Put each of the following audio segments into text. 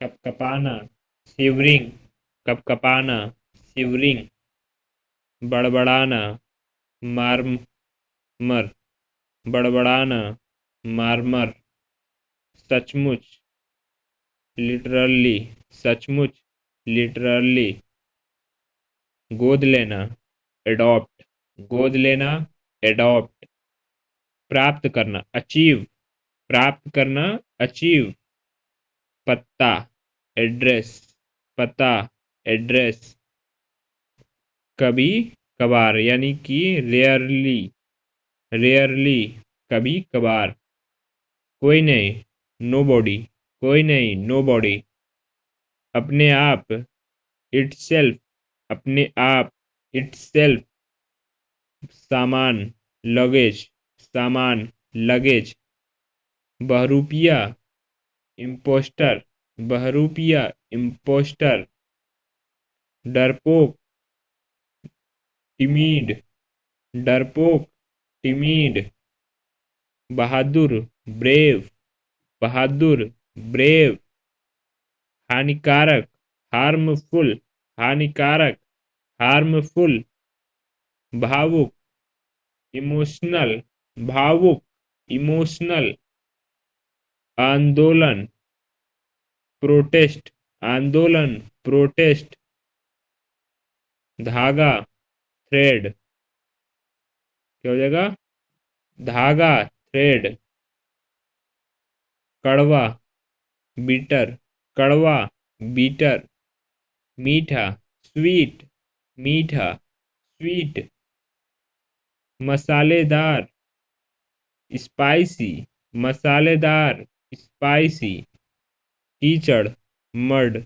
कपकपाना, shivering, कपकपाना, shivering. बड़बड़ाना, मारमर, बड़बड़ाना, मारमर। सचमुच, literally, सचमुच, literally. गोद लेना, एडॉप्ट, गोद लेना, एडॉप्ट। प्राप्त करना, अचीव, प्राप्त करना, अचीव। पत्ता, एड्रेस, पता, एड्रेस। कभी कभार यानी कि रेयरली, रेयरली, कभी कभार। कोई नहीं, नो बॉडी, कोई नहीं, नो बॉडी। अपने आप, इटसेल्फ, अपने आप, इटसेल्फ। सामान, लगेज, सामान, लगेज। बहरूपिया, इम्पोस्टर, बहरूपिया, इम्पोस्टर। डरपोक, टिमीड, डरपोक, टिमीड। बहादुर, ब्रेव, बहादुर, ब्रेव। हानिकारक, हार्मफुल, हानिकारक, हार्मफुल। भावुक, इमोशनल, भावुक, इमोशनल। आंदोलन, प्रोटेस्ट, आंदोलन, प्रोटेस्ट। धागा, थ्रेड, क्या हो जाएगा? धागा, थ्रेड। कड़वा, बीटर, कड़वा, बीटर। मीठा, स्वीट, मीठा, स्वीट। मसालेदार, स्पाइसी, मसालेदार, स्पाइसी। कीचड़, मड,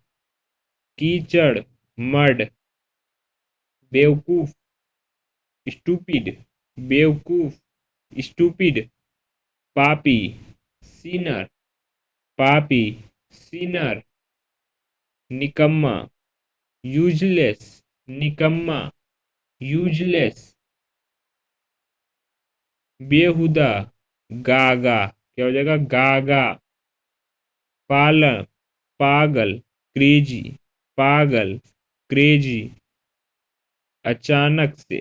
कीचड़, मड। बेवकूफ, स्टूपिड, बेवकूफ, स्टूपिड। पापी, सीनर, पापी, सीनर। निकम्मा, यूजलेस, निकम्मा, यूजलेस। बेहुदा, गागा, क्या हो जाएगा? गागा। पालन, पागल, क्रेजी, पागल, क्रेजी। अचानक से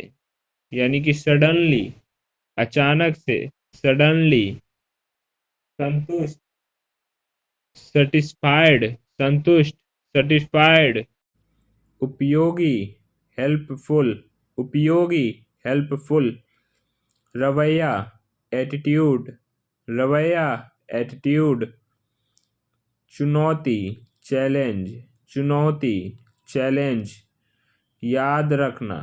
यानी कि सडनली, अचानक से, सडनली। संतुष्ट, सेटिस्फाइड, संतुष्ट, सेटिस्फाइड। उपयोगी, हेल्पफुल, उपयोगी, हेल्पफुल। रवैया, एटीट्यूड, रवैया, एटीट्यूड। चुनौती, चैलेंज, चुनौती, चैलेंज। याद रखना,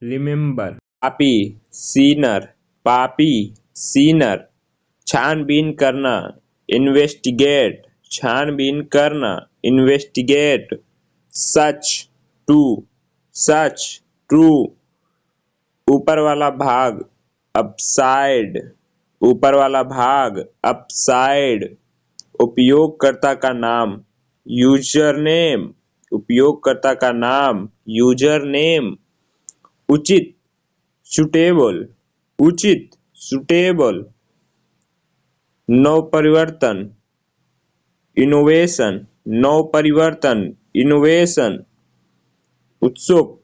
रिमेम्बर। पापी, सीनर, पापी, सीनर। छानबीन करना, इन्वेस्टिगेट, छानबीन करना, इन्वेस्टिगेट। सच, टू, सच, ट्रू। ऊपर वाला भाग, अपसाइड, ऊपर वाला भाग, अपसाइड। उपयोगकर्ता का नाम, यूजर नेम, उपयोगकर्ता का नाम, यूजर नेम। उचित, सुटेबल, उचित, सुटेबल। नव परिवर्तन, इनोवेशन, नव परिवर्तन, इनोवेशन। उत्सुक,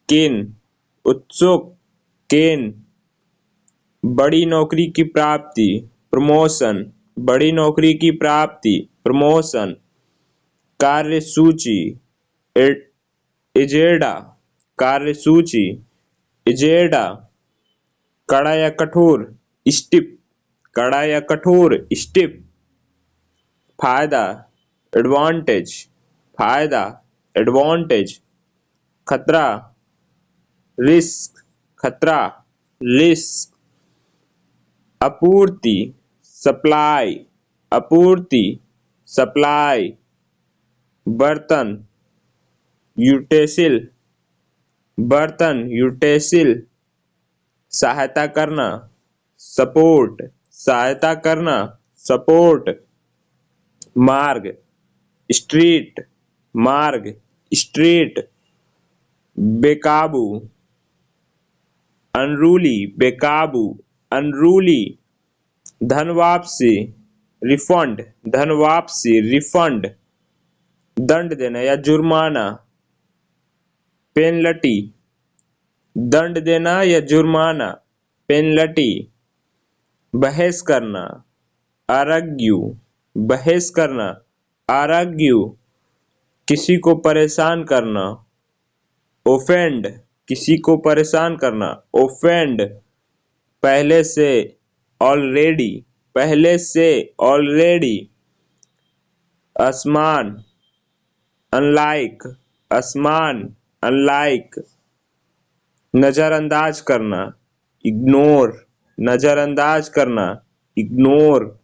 केन, उत्सुक, केन। बड़ी नौकरी की प्राप्ति, प्रमोशन, बड़ी नौकरी की प्राप्ति, प्रमोशन। कार्यसूची, एजेंडा, कार्यसूची, एजेंडा। कड़ा या कठोर, स्टिप, कड़ा या कठोर, स्टिप। फायदा, एडवांटेज, फायदा, एडवांटेज। खतरा, रिस्क, खतरा, रिस्क। आपूर्ति, सप्लाई, आपूर्ति, सप्लाई। बर्तन, यूटेसिल, बर्तन, यूटेसिल। सहायता करना, सपोर्ट, सहायता करना, सपोर्ट। मार्ग, स्ट्रीट, मार्ग, स्ट्रीट। बेकाबू, अनरूली, बेकाबू, अनरूली। धन वापसी, रिफंड, धन वापसी, रिफंड। दंड देना या जुर्माना, पेनल्टी, दंड देना या जुर्माना, पेनल्टी। बहस करना, आर्ग्यू, बहस करना, आर्ग्यू। किसी को परेशान करना, ओफेंड, किसी को परेशान करना, ओफेंड। पहले से, ऑलरेडी, पहले से, ऑलरेडी। असमान, अनलाइक, असमान, अनलाइक। नजरअंदाज करना, इग्नोर, नजरअंदाज करना, इग्नोर।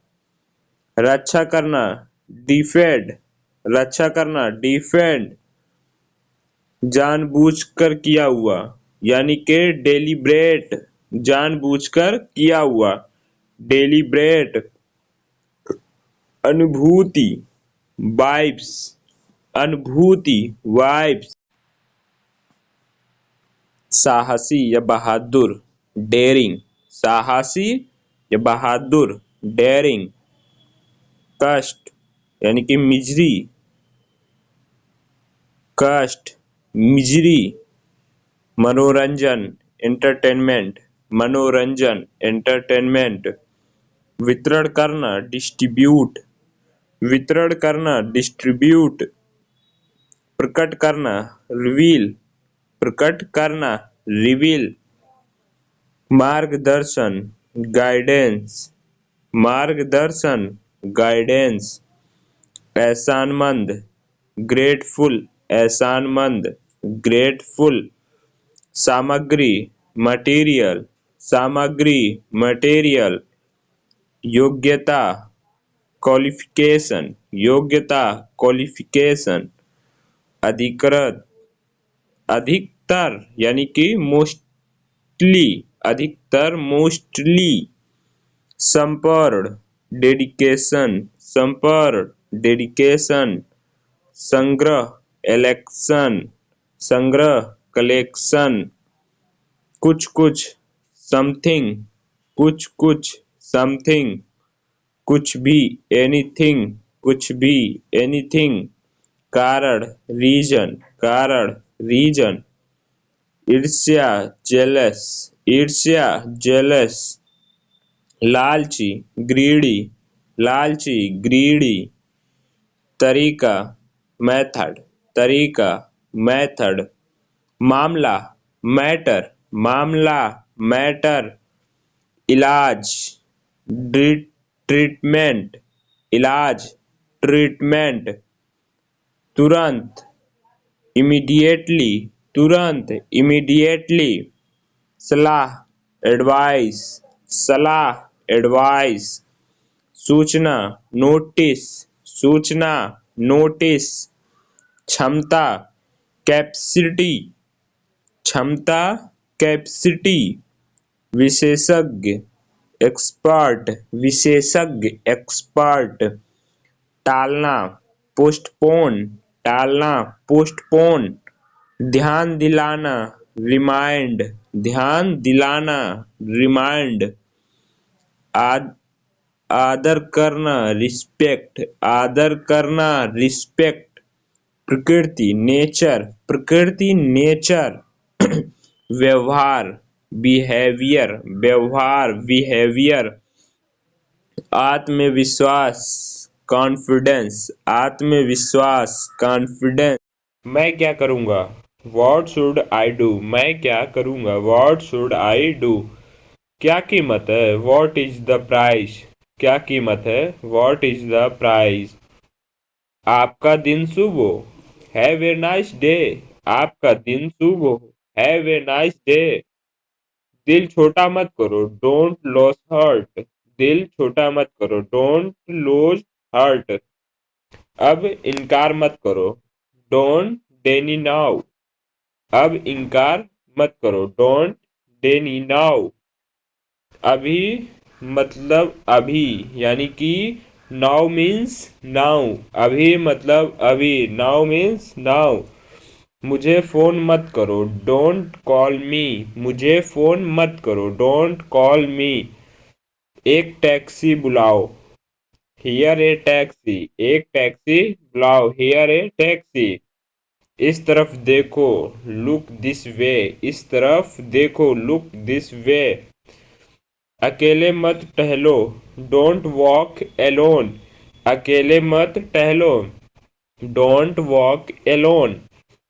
रक्षा करना, डिफेंड, रक्षा करना, डिफेंड। जानबूझकर किया हुआ, यानी कि डेलिब्रेट, जानबूझकर किया हुआ, डेलिब्रेट। अनुभूति, वाइब्स, अनुभूति, वाइब्स। साहसी या बहादुर, डेयरिंग, साहसी या बहादुर, डेयरिंग। कष्ट यानी कि मिजरी, कष्ट, मिजरी। मनोरंजन, एंटरटेनमेंट, मनोरंजन, एंटरटेनमेंट। वितरण करना, डिस्ट्रीब्यूट, वितरण करना, डिस्ट्रीब्यूट। प्रकट करना, रिवील, प्रकट करना, रिवील। मार्गदर्शन, गाइडेंस, मार्गदर्शन, गाइडेंस। एहसानमंद, ग्रेटफुल, एहसानमंद, ग्रेटफुल। सामग्री, मटेरियल, सामग्री, मटेरियल। योग्यता, क्वालिफिकेशन, योग्यता, क्वालिफिकेशन। अधिकृत, अधिकतर यानी कि मोस्टली, अधिकतर, मोस्टली। संपूर्ण, डेडिकेशन, संपूर्ण, डेडिकेशन। संग्रह, इलेक्शन, संग्रह, कलेक्शन। कुछ कुछ, समथिंग, कुछ कुछ, समथिंग। कुछ भी, एनीथिंग, कुछ भी, एनीथिंग। कारण, रीजन, कारण, रीजन। ईर्ष्या, जेलस, ईर्ष्या, जेलस। लालची, ग्रीडी, लालची, ग्रीडी। तरीका, मेथड, तरीका, मेथड। मामला, मैटर, मामला, मैटर। इलाज, ट्रीटमेंट, इलाज, ट्रीटमेंट। तुरंत, इमीडिएटली, तुरंत, इमीडिएटली। सलाह, एडवाइस, सलाह, एडवाइस। सूचना, नोटिस, सूचना, नोटिस। क्षमता, कैपेसिटी, क्षमता, कैपेसिटी। विशेषज्ञ, एक्सपर्ट, विशेषज्ञ, एक्सपर्ट। टालना, पोस्टपोन, टालना, पोस्टपोन। ध्यान दिलाना, रिमाइंड, ध्यान दिलाना, रिमाइंड। आदर करना, रिस्पेक्ट, आदर करना, रिस्पेक्ट। प्रकृति, नेचर, प्रकृति, नेचर। व्यवहार, बिहेवियर, व्यवहार, बिहेवियर। आत्मविश्वास, कॉन्फिडेंस, आत्मविश्वास, कॉन्फिडेंस। मैं क्या करूँगा, What should I do? मैं क्या करूँगा, What should I do? क्या कीमत है, What is the price? क्या कीमत है, What is the price? आपका दिन शुभ हो, Have a nice day. आपका दिन शुभ हो, Have a nice day. दिल छोटा मत करो, Don't lose heart. दिल छोटा मत करो, Don't lose heart. अब इनकार मत करो, Don't deny now. अब इनकार मत करो, Don't deny now. अभी मतलब अभी, यानी कि now means now. अभी मतलब अभी, now means now. मुझे फोन मत करो, Don't call me. मुझे फोन मत करो, Don't call me. एक टैक्सी बुलाओ, हियर ए टैक्सी, एक टैक्सी बुलाओ, हियर ए टैक्सी। इस तरफ देखो, लुक दिस वे, इस तरफ देखो, लुक दिस वे। अकेले मत टहलो, डोंट वॉक एलोन, अकेले मत टहलो, डोंट वॉक एलोन।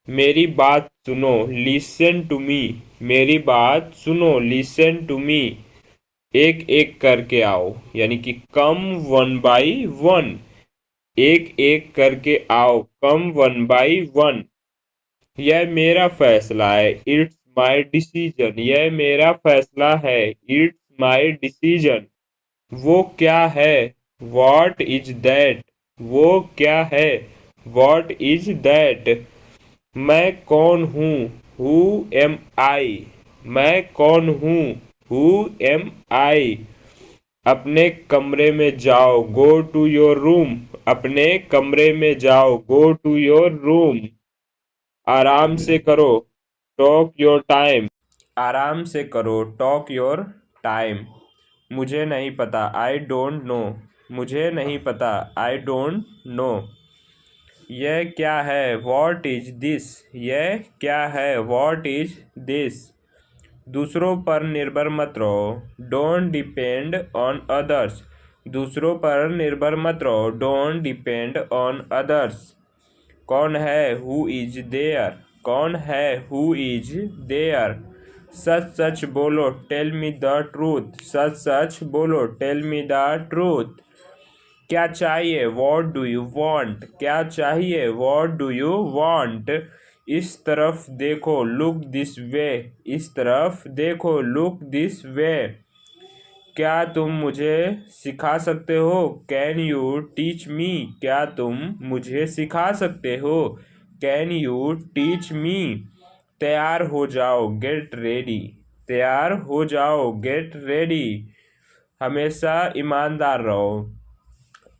मेरी बात सुनो, लिसन टू मी, मेरी बात सुनो, लिसन टू मी। एक एक करके आओ, यानी कि कम वन बाई वन, एक एक करके आओ, कम वन बाई वन। यह मेरा फैसला है, इट्स माई डिसीजन, यह मेरा फैसला है, इट्स माई डिसीजन। वो क्या है, वॉट इज दैट, वो क्या है, वॉट इज दैट। मैं कौन हूँ, हु एम आई, मैं कौन हूँ, हु एम आई। अपने कमरे में जाओ, गो टू योर रूम, अपने कमरे में जाओ, गो टू योर रूम। आराम से करो, टॉक योर टाइम, आराम से करो, टॉक योर टाइम। मुझे नहीं पता, आई डोंट नो, मुझे नहीं पता, आई डोंट नो। यह क्या है, वॉट इज दिस, यह क्या है, वॉट इज दिस। दूसरों पर निर्भर मत रहो, डोंट डिपेंड ऑन अदर्स, दूसरों पर निर्भर मत रहो, डोंट डिपेंड ऑन अदर्स। कौन है, हु इज देयर, कौन है, हु इज देयर। सच सच बोलो, टेल मी द ट्रूथ, सच सच बोलो, टेल मी द ट्रूथ। क्या चाहिए, वॉट डू यू वॉन्ट, क्या चाहिए, वॉट डू यू वॉन्ट। इस तरफ देखो, लुक दिस वे, इस तरफ देखो, लुक दिस वे। क्या तुम मुझे सिखा सकते हो, कैन यू टीच मी, क्या तुम मुझे सिखा सकते हो, कैन यू टीच मी। तैयार हो जाओ, गेट रेडी, तैयार हो जाओ, गेट रेडी। हमेशा ईमानदार रहो,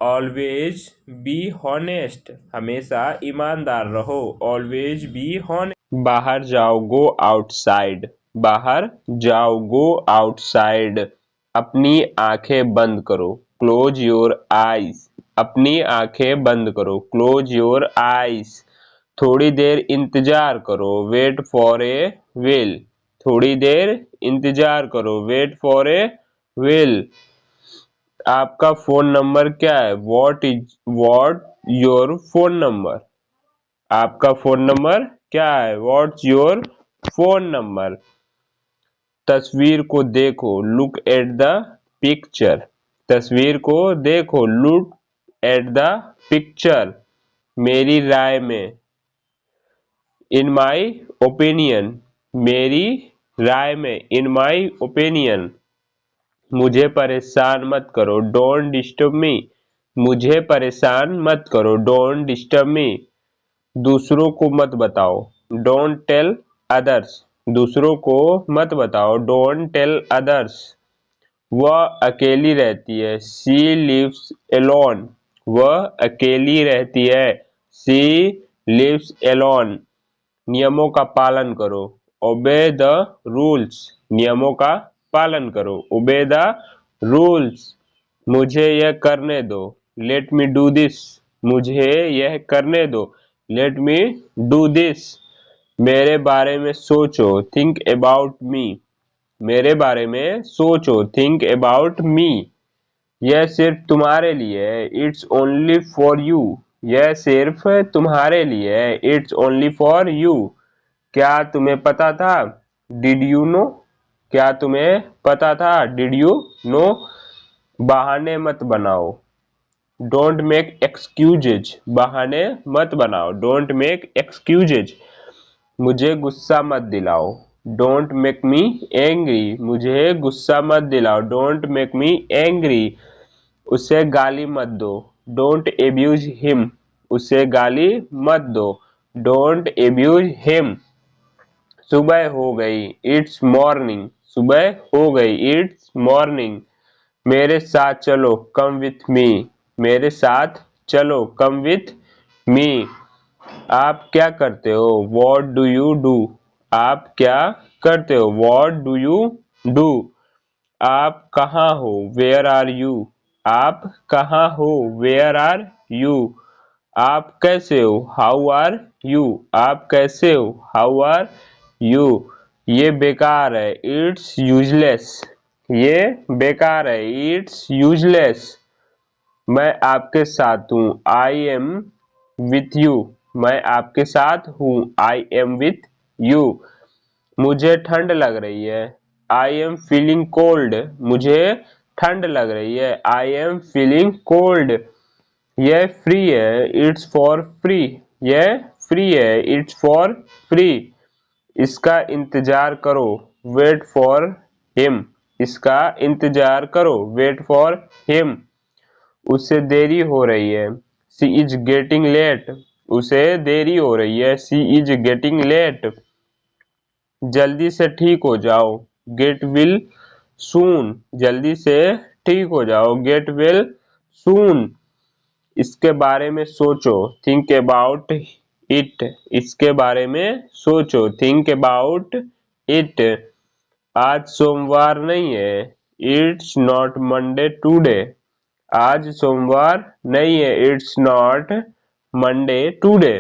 ऑलवेज बी हॉनेस्ट, हमेशा ईमानदार रहो, ऑलवेज बी हॉनेस्ट। बाहर जाओ, गो आउटसाइड, बाहर जाओ, गो आउटसाइड। अपनी आंखें बंद करो, क्लोज योर आईज, अपनी आंखें बंद करो, क्लोज योर आईज। थोड़ी देर इंतजार करो, वेट फॉर ए विल, थोड़ी देर इंतजार करो, वेट फॉर ए विल। आपका फोन नंबर क्या है, वॉट योर फोन नंबर, आपका फोन नंबर क्या है, व्हाट्स योर फोन नंबर। तस्वीर को देखो, लुक एट द पिक्चर, तस्वीर को देखो, लुक एट द पिक्चर। मेरी राय में, इन माई ओपिनियन, मेरी राय में, इन माई ओपिनियन। मुझे परेशान मत करो, डोंट डिस्टर्ब मी, मुझे परेशान मत करो, डोंट डिस्टर्ब मी। दूसरों को मत बताओ, डोंट टेल अदर्स, दूसरों को मत बताओ, डोंट टेल अदर्स। वह अकेली रहती है, शी लिव्स एलोन, वह अकेली रहती है, शी लिव्स एलोन। नियमों का पालन करो, ओबे द रूल्स, नियमों का पालन करो, ओबे द रूल्स। मुझे यह करने दो, लेट मी डू दिस, मुझे यह करने दो, लेट मी डू दिस। मेरे बारे में सोचो, थिंक अबाउट मी, मेरे बारे में सोचो, थिंक अबाउट मी। यह सिर्फ तुम्हारे लिए है, इट्स ओनली फॉर यू, यह सिर्फ तुम्हारे लिए है, इट्स ओनली फॉर यू। क्या तुम्हें पता था, डिड यू नो, क्या तुम्हें पता था, डिड यू नो। बहाने मत बनाओ, डोंट मेक एक्सक्यूजेज, बहाने मत बनाओ, डोंट मेक एक्सक्यूजेज। मुझे गुस्सा मत दिलाओ, डोंट मेक मी एंग्री, मुझे गुस्सा मत दिलाओ, डोंट मेक मी एंग्री। उसे गाली मत दो, डोंट एब्यूज हिम, उसे गाली मत दो, डोंट एब्यूज हिम। सुबह हो गई, इट्स मॉर्निंग, सुबह हो गई, इट्स मॉर्निंग। मेरे साथ चलो, कम विथ मी, मेरे साथ चलो, कम विथ मी। आप क्या करते हो, वॉट डू यू डू, आप क्या करते हो, वॉट डू यू डू। आप कहाँ हो, वेयर आर यू, आप कहाँ हो? Where are you? आप कैसे हो? How are you? आप कैसे हो? How are you? ये बेकार है, इट्स यूजलेस। ये बेकार है, इट्स यूजलेस। मैं आपके साथ हूँ, आई एम विथ यू। मैं आपके साथ हूँ, आई एम विथ यू। मुझे ठंड लग रही है, आई एम फीलिंग कोल्ड। मुझे ठंड लग रही है, आई एम फीलिंग कोल्ड। यह फ्री है, इट्स फॉर फ्री। यह फ्री है, इट्स फॉर फ्री। इसका इंतजार करो, वेट फॉर हिम। इसका इंतजार करो, वेट फॉर हिम। उसे देरी हो रही है, शी इज गेटिंग लेट। उसे देरी हो रही है, शी इज गेटिंग लेट। जल्दी से ठीक हो जाओ, गेट विल सून। जल्दी से ठीक हो जाओ, गेट विल सून। इसके बारे में सोचो, थिंक अबाउट इट। इसके बारे में सोचो, थिंक अबाउट इट। आज सोमवार नहीं है, इट्स नॉट मंडे टुडे। आज सोमवार नहीं है, इट्स नॉट मंडे टुडे।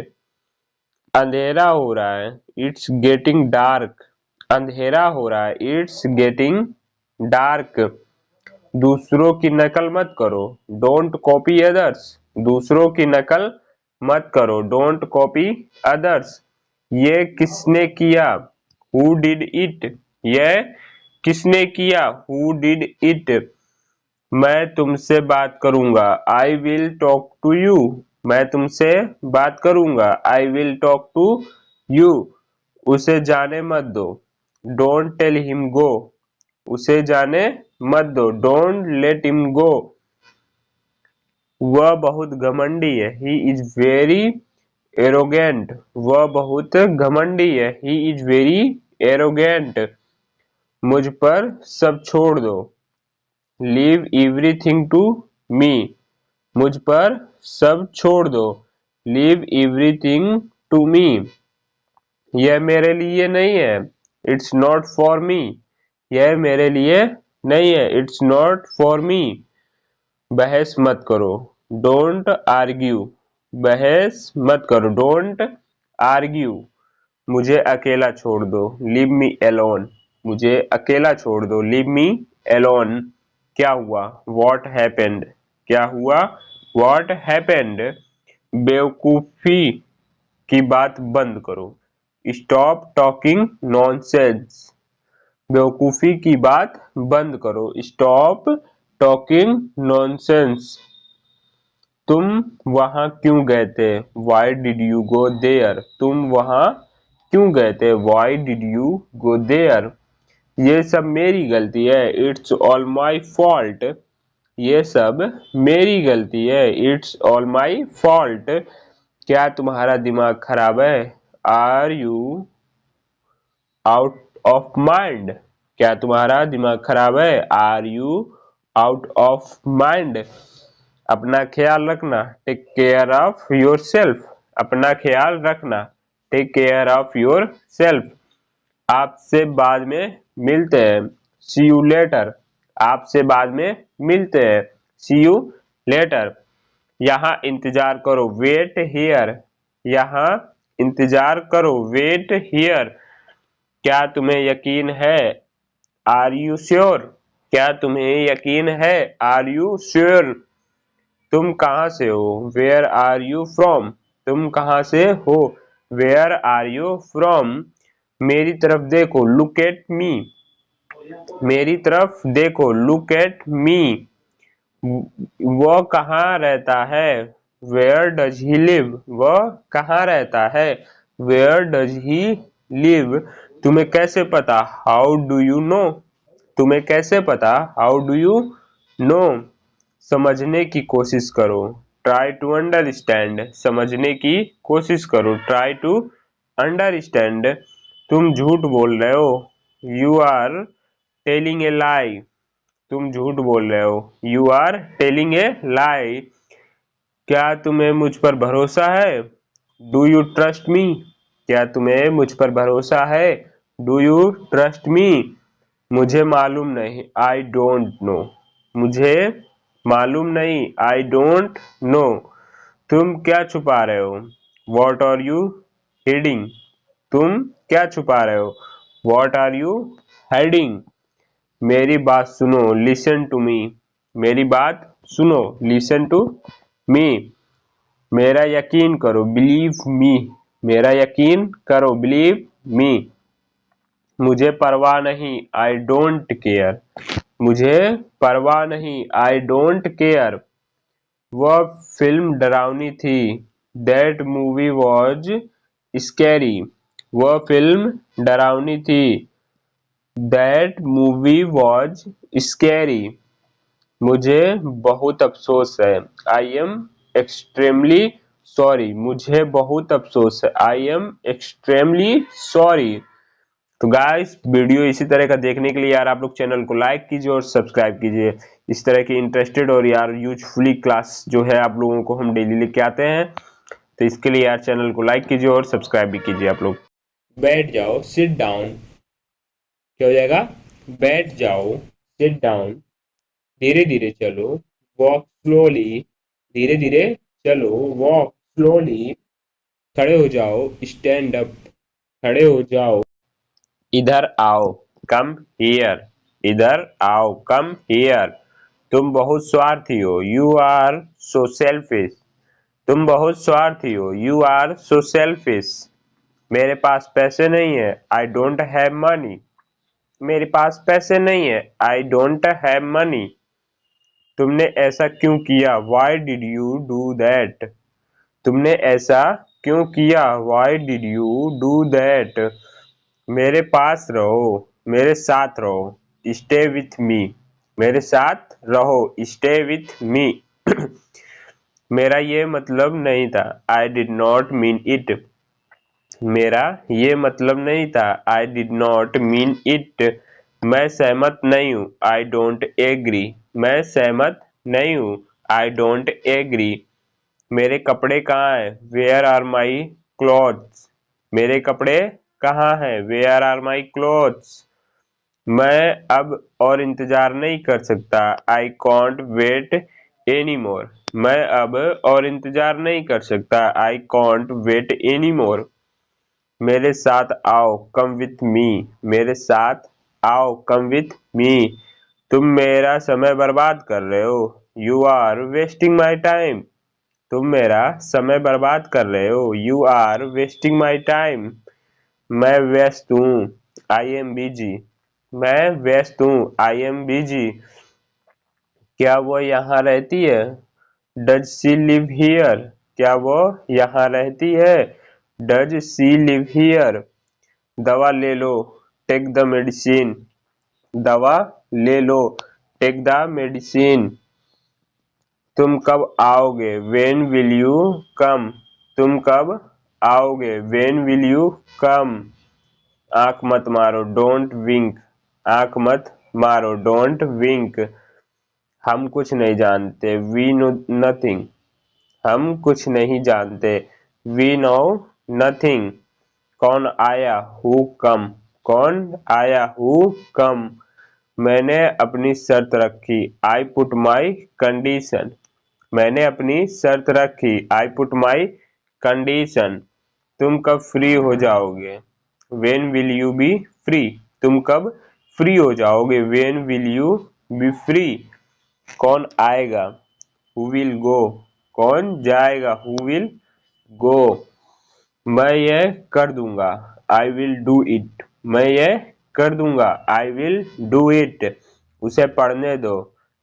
अंधेरा हो रहा है, इट्स गेटिंग डार्क। अंधेरा हो रहा है, इट्स गेटिंग डार्क। दूसरों की नकल मत करो, डोंट कॉपी अदर्स। दूसरों की नकल मत करो, डोंट कॉपी अदर्स। ये किसने किया? Who did it? यह किसने किया? Who did it? मैं तुमसे बात करूंगा, I will talk to you. मैं तुमसे बात करूंगा, I will talk to you. उसे जाने मत दो, डोंट टेल हिम गो। उसे जाने मत दो, डोंट लेट हिम गो। वह बहुत घमंडी है, ही इज वेरी एरोगेंट। वह बहुत घमंडी है, ही इज वेरी एरोगेंट। मुझ पर सब छोड़ दो, लीव एवरीथिंग टू मी। मुझ पर सब छोड़ दो, लीव एवरीथिंग टू मी। यह मेरे लिए नहीं है, इट्स नॉट फॉर मी। यह मेरे लिए नहीं है, इट्स नॉट फॉर मी। बहस मत करो, डोंट आर्ग्यू। बहस मत करो, डोंट आर्ग्यू। मुझे अकेला छोड़ दो, लीव मी एलोन। मुझे अकेला छोड़ दो, लीव मी एलोन। क्या हुआ? What happened? क्या हुआ? What happened? बेवकूफी की बात बंद करो, स्टॉप टॉकिंग नॉनसेंस। बेवकूफी की बात बंद करो, स्टॉप टॉकिंग नॉनसेंस। तुम वहां क्यों गए थे? Why did you go there? तुम वहां क्यों गए थे? Why did you go there? ये सब मेरी गलती है, इट्स ऑल माई फॉल्ट। ये सब मेरी गलती है, इट्स ऑल माई फॉल्ट। क्या तुम्हारा दिमाग खराब है? Are you out of mind? क्या तुम्हारा दिमाग खराब है? Are you out of mind? अपना ख्याल रखना, take care of yourself. अपना ख्याल रखना, take care of yourself. आपसे बाद में मिलते हैं, सी यू लेटर। आपसे बाद में मिलते हैं, सी यू लेटर। यहाँ इंतजार करो, वेट हियर। यहाँ इंतजार करो, वेट हियर। क्या तुम्हें यकीन है? Are you sure? क्या तुम्हें यकीन है? Are you sure? तुम कहाँ से हो? Where are you from? तुम कहाँ से हो? Where are you from? मेरी तरफ देखो, लुक एट मी। मेरी तरफ देखो, लुक एट मी। वह कहाँ रहता है? Where does he live? वह कहाँ रहता है? Where does he live? तुम्हें कैसे पता? How do you know? तुम्हें कैसे पता? How do you know? समझने की कोशिश करो, ट्राई टू अंडरस्टैंड। समझने की कोशिश करो, ट्राई टू अंडरस्टैंड। तुम झूठ बोल रहे हो, यू आर टेलिंग ए लाई। तुम झूठ बोल रहे हो, यू आर टेलिंग ए लाई। क्या तुम्हें मुझ पर भरोसा है? Do you trust me? क्या तुम्हें मुझ पर भरोसा है? Do you trust me? मुझे मालूम नहीं, आई डोंट नो। मुझे मालूम नहीं, आई डोंट नो। तुम क्या छुपा रहे हो, वॉट आर यू हिडिंग। तुम क्या छुपा रहे हो, वॉट आर यू हाइडिंग। मेरी बात सुनो, लिसन टू मी। मेरी बात सुनो, लिसन टू मी। मेरा यकीन करो, बिलीव मी। मेरा यकीन करो, बिलीव मी। मुझे परवाह नहीं, आई डोंट केयर। मुझे परवाह नहीं, आई डोंट केयर। वह फिल्म डरावनी थी, दैट मूवी वॉज स्कैरी। वह फिल्म डरावनी थी, दैट मूवी वॉज स्कैरी। मुझे बहुत अफसोस है, आई एम एक्सट्रीमली सॉरी। मुझे बहुत अफसोस है, आई एम एक्सट्रीमली सॉरी। तो गाइस, वीडियो इसी तरह का देखने के लिए यार आप लोग चैनल को लाइक कीजिए और सब्सक्राइब कीजिए। इस तरह की इंटरेस्टेड और यार यूजफुली क्लास जो है आप लोगों को हम डेली लेके आते हैं। तो इसके लिए यार चैनल को लाइक कीजिए और सब्सक्राइब भी कीजिए आप लोग। बैठ जाओ, सिट डाउन। क्या हो जाएगा, बैठ जाओ, सिट डाउन। धीरे धीरे चलो, वॉक स्लोली। धीरे धीरे चलो, वॉक स्लोली। खड़े हो जाओ, स्टैंड अप। खड़े हो जाओ। इधर आओ, कम हियर। इधर आओ, कम हियर। तुम बहुत स्वार्थी हो, यू आर सो सेल्फिश। तुम बहुत स्वार्थी हो, यू आर सो सेल्फिश। मेरे पास पैसे नहीं है, आई डोंट हैव मनी। मेरे पास पैसे नहीं है, आई डोंट हैव मनी। तुमने ऐसा क्यों किया, Y did you do that. तुमने ऐसा क्यों किया, Y did you do that. मेरे पास रहो, मेरे साथ रहो, स्टे विथ मी। मेरे साथ रहो, स्टे विथ मी। मेरा ये मतलब नहीं था, I did not mean it. मेरा ये मतलब नहीं था, I did not mean it. मैं सहमत नहीं हूँ, आई डोंट एग्री। मैं सहमत नहीं हूँ, आई डोंट एग्री। मेरे कपड़े कहाँ हैं, वेयर आर माई क्लॉथ्स। मेरे कपड़े कहाँ हैं, वेयर आर माई क्लॉथ्स। मैं अब और इंतजार नहीं कर सकता, I can't wait any more. मैं अब और इंतजार नहीं कर सकता, I can't wait any more. मेरे साथ आओ, कम विथ मी। मेरे साथ आओ, कम विथ मी। तुम मेरा समय बर्बाद कर रहे हो, you are wasting my time. तुम मेरा समय बर्बाद कर रहे हो, you are wasting my time. मैं व्यस्त हूँ, आई एम बिजी। मैं व्यस्त हूँ, आई एम बिजी। क्या वो यहाँ रहती है, डज सी लिव हियर। क्या वो यहाँ रहती है, डज सी लिव हियर। दवा ले लो, टेक द मेडिसिन। दवा ले लो, टेक द मेडिसिन। तुम कब आओगे, वेन विल यू कम। तुम कब आओगे, वेन विल यू कम। आंख मत मारो, डोंट विंक। आंख मत मारो, डोंट विंक। हम कुछ नहीं जानते, वी नो नथिंग। हम कुछ नहीं जानते, वी नो नथिंग। कौन आया, हु कम। कौन आया, हु कम। मैंने अपनी शर्त रखी, आई पुट माई कंडीशन। मैंने अपनी शर्त रखी, आई पुट माई कंडीशन। तुम कब फ्री हो जाओगे, when will you be free. तुम कब फ्री हो जाओगे, when will you be free. कौन आएगा, हु विल गो। कौन जाएगा, हु विल गो। मैं ये कर दूंगा, आई विल डू इट। मैं ये कर दूंगा, आई विल डू इट। उसे पढ़ने दो,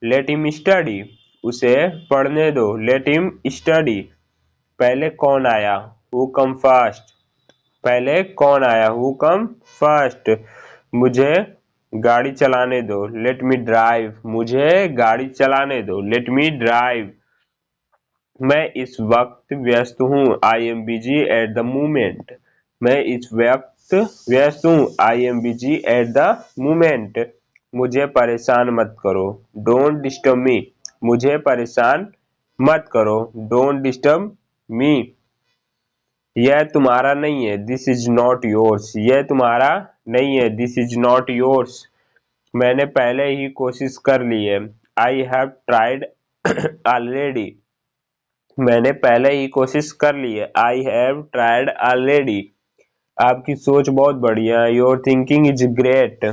लेट हिम स्टडी। उसे पढ़ने दो, लेट हिम स्टडी। पहले कौन आया, हु कम फर्स्ट। पहले कौन आया, हु कम फर्स्ट। मुझे गाड़ी चलाने दो, लेट मी ड्राइव। मुझे गाड़ी चलाने दो, लेट मी ड्राइव। मैं इस वक्त व्यस्त हूँ, I am busy at the moment. मैं इस वक्त व्यस्त हूँ, I am busy at the moment. मुझे परेशान मत करो, डोंट डिस्टर्ब मी। मुझे परेशान मत करो, डोंट डिस्टर्ब मी। यह तुम्हारा नहीं है, दिस इज नॉट योर्स। यह तुम्हारा नहीं है, दिस इज नॉट योर्स। मैंने पहले ही कोशिश कर ली है, आई हैव ट्राइड ऑलरेडी, मैंने पहले ही कोशिश कर ली है। आई हैव ट्राइड ऑलरेडी, आपकी सोच बहुत बढ़िया है। Your thinking is great,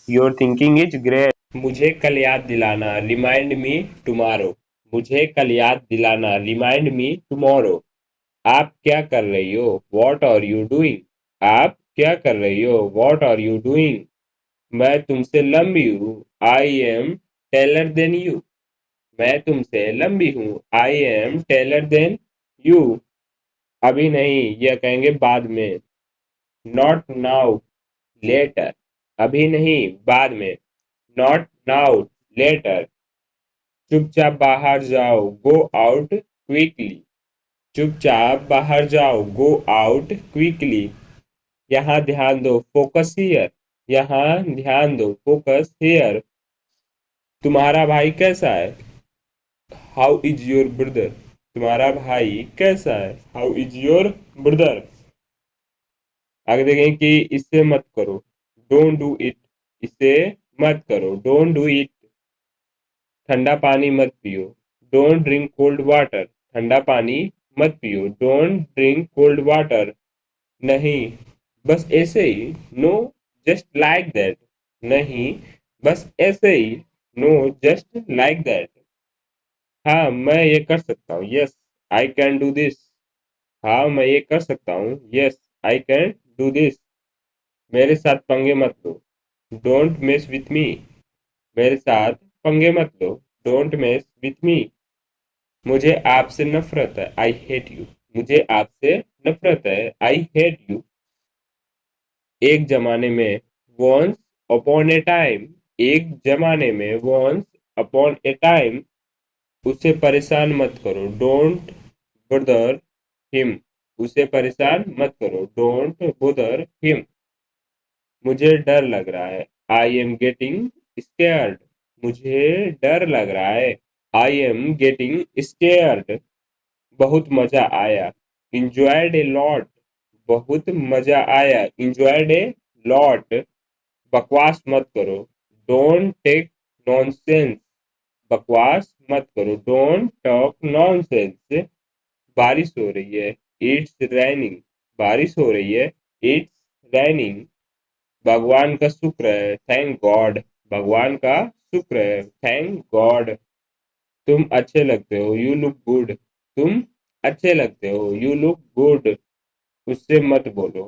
your thinking is great. मुझे कल याद दिलाना, रिमाइंड मी टुमारो, मुझे कल याद दिलाना, रिमाइंड मी टुमारो। आप क्या कर रही हो, वॉट आर यू डूइंग, आप क्या कर रही हो, वॉट आर यू डूइंग। मैं तुमसे लंबी हूँ, I am taller than you, मैं तुमसे लंबी हूँ, I am taller than you. अभी नहीं, यह कहेंगे बाद में। नॉट नाउ, लेटर, अभी नहीं बाद में। Not now, later. चुपचाप बाहर जाओ, गो आउट क्विकली, चुपचाप बाहर जाओ, गो आउट क्विकली। यहाँ ध्यान दो, फोकस हियर, यहाँ ध्यान दो, फोकस हियर। तुम्हारा भाई कैसा है, हाउ इज योर ब्रदर, तुम्हारा भाई कैसा है, हाउ इज योर ब्रदर। आगे देखें कि इससे मत करो, डोंट डू इट, इसे मत करो, डोंट डू इट। ठंडा पानी मत पियो, डोंट ड्रिंक कोल्ड वाटर, ठंडा पानी मत पियो, डोंट ड्रिंक कोल्ड वाटर। नहीं, बस ऐसे ही, नो जस्ट लाइक दैट, नहीं बस ऐसे ही, नो जस्ट लाइक दैट। हाँ मैं ये कर सकता हूँ, yes I can do this, हाँ मैं ये कर सकता हूँ, yes I can do this. मेरे साथ पंगे मत लो, डोंट मेस विथ मी, मेरे साथ पंगे मत लो, डोंट मेस विथ मी। मुझे आपसे नफरत है, आई हेट यू, मुझे आपसे नफरत है, आई हेट यू। एक जमाने में, वॉन्स अपॉन ए टाइम, एक जमाने में, वॉन्स अपॉन ए टाइम। उसे परेशान मत करो, डोंट बदर हिम, उसे परेशान मत करो, डोंट बदर हिम। मुझे डर लग रहा है, आई एम गेटिंग स्केयर्ड, मुझे डर लग रहा है, आई एम गेटिंग स्केयर्ड। बहुत मजा आया, इंजॉयड ए लॉट, बहुत मजा आया, इंजॉयड ए लॉट। बकवास मत करो, डोंट टेक नॉनसेंस, बकवास मत करो, डोंट टॉक नॉनसेंस। बारिश हो रही है, इट्स रैनिंग, बारिश हो रही है, इट्स रैनिंग। भगवान का शुक्र है, थैंक गॉड, भगवान का शुक्र है, थैंक गॉड। तुम अच्छे लगते हो, यू लुक गुड, तुम अच्छे लगते हो, यू लुक गुड। उससे मत बोलो,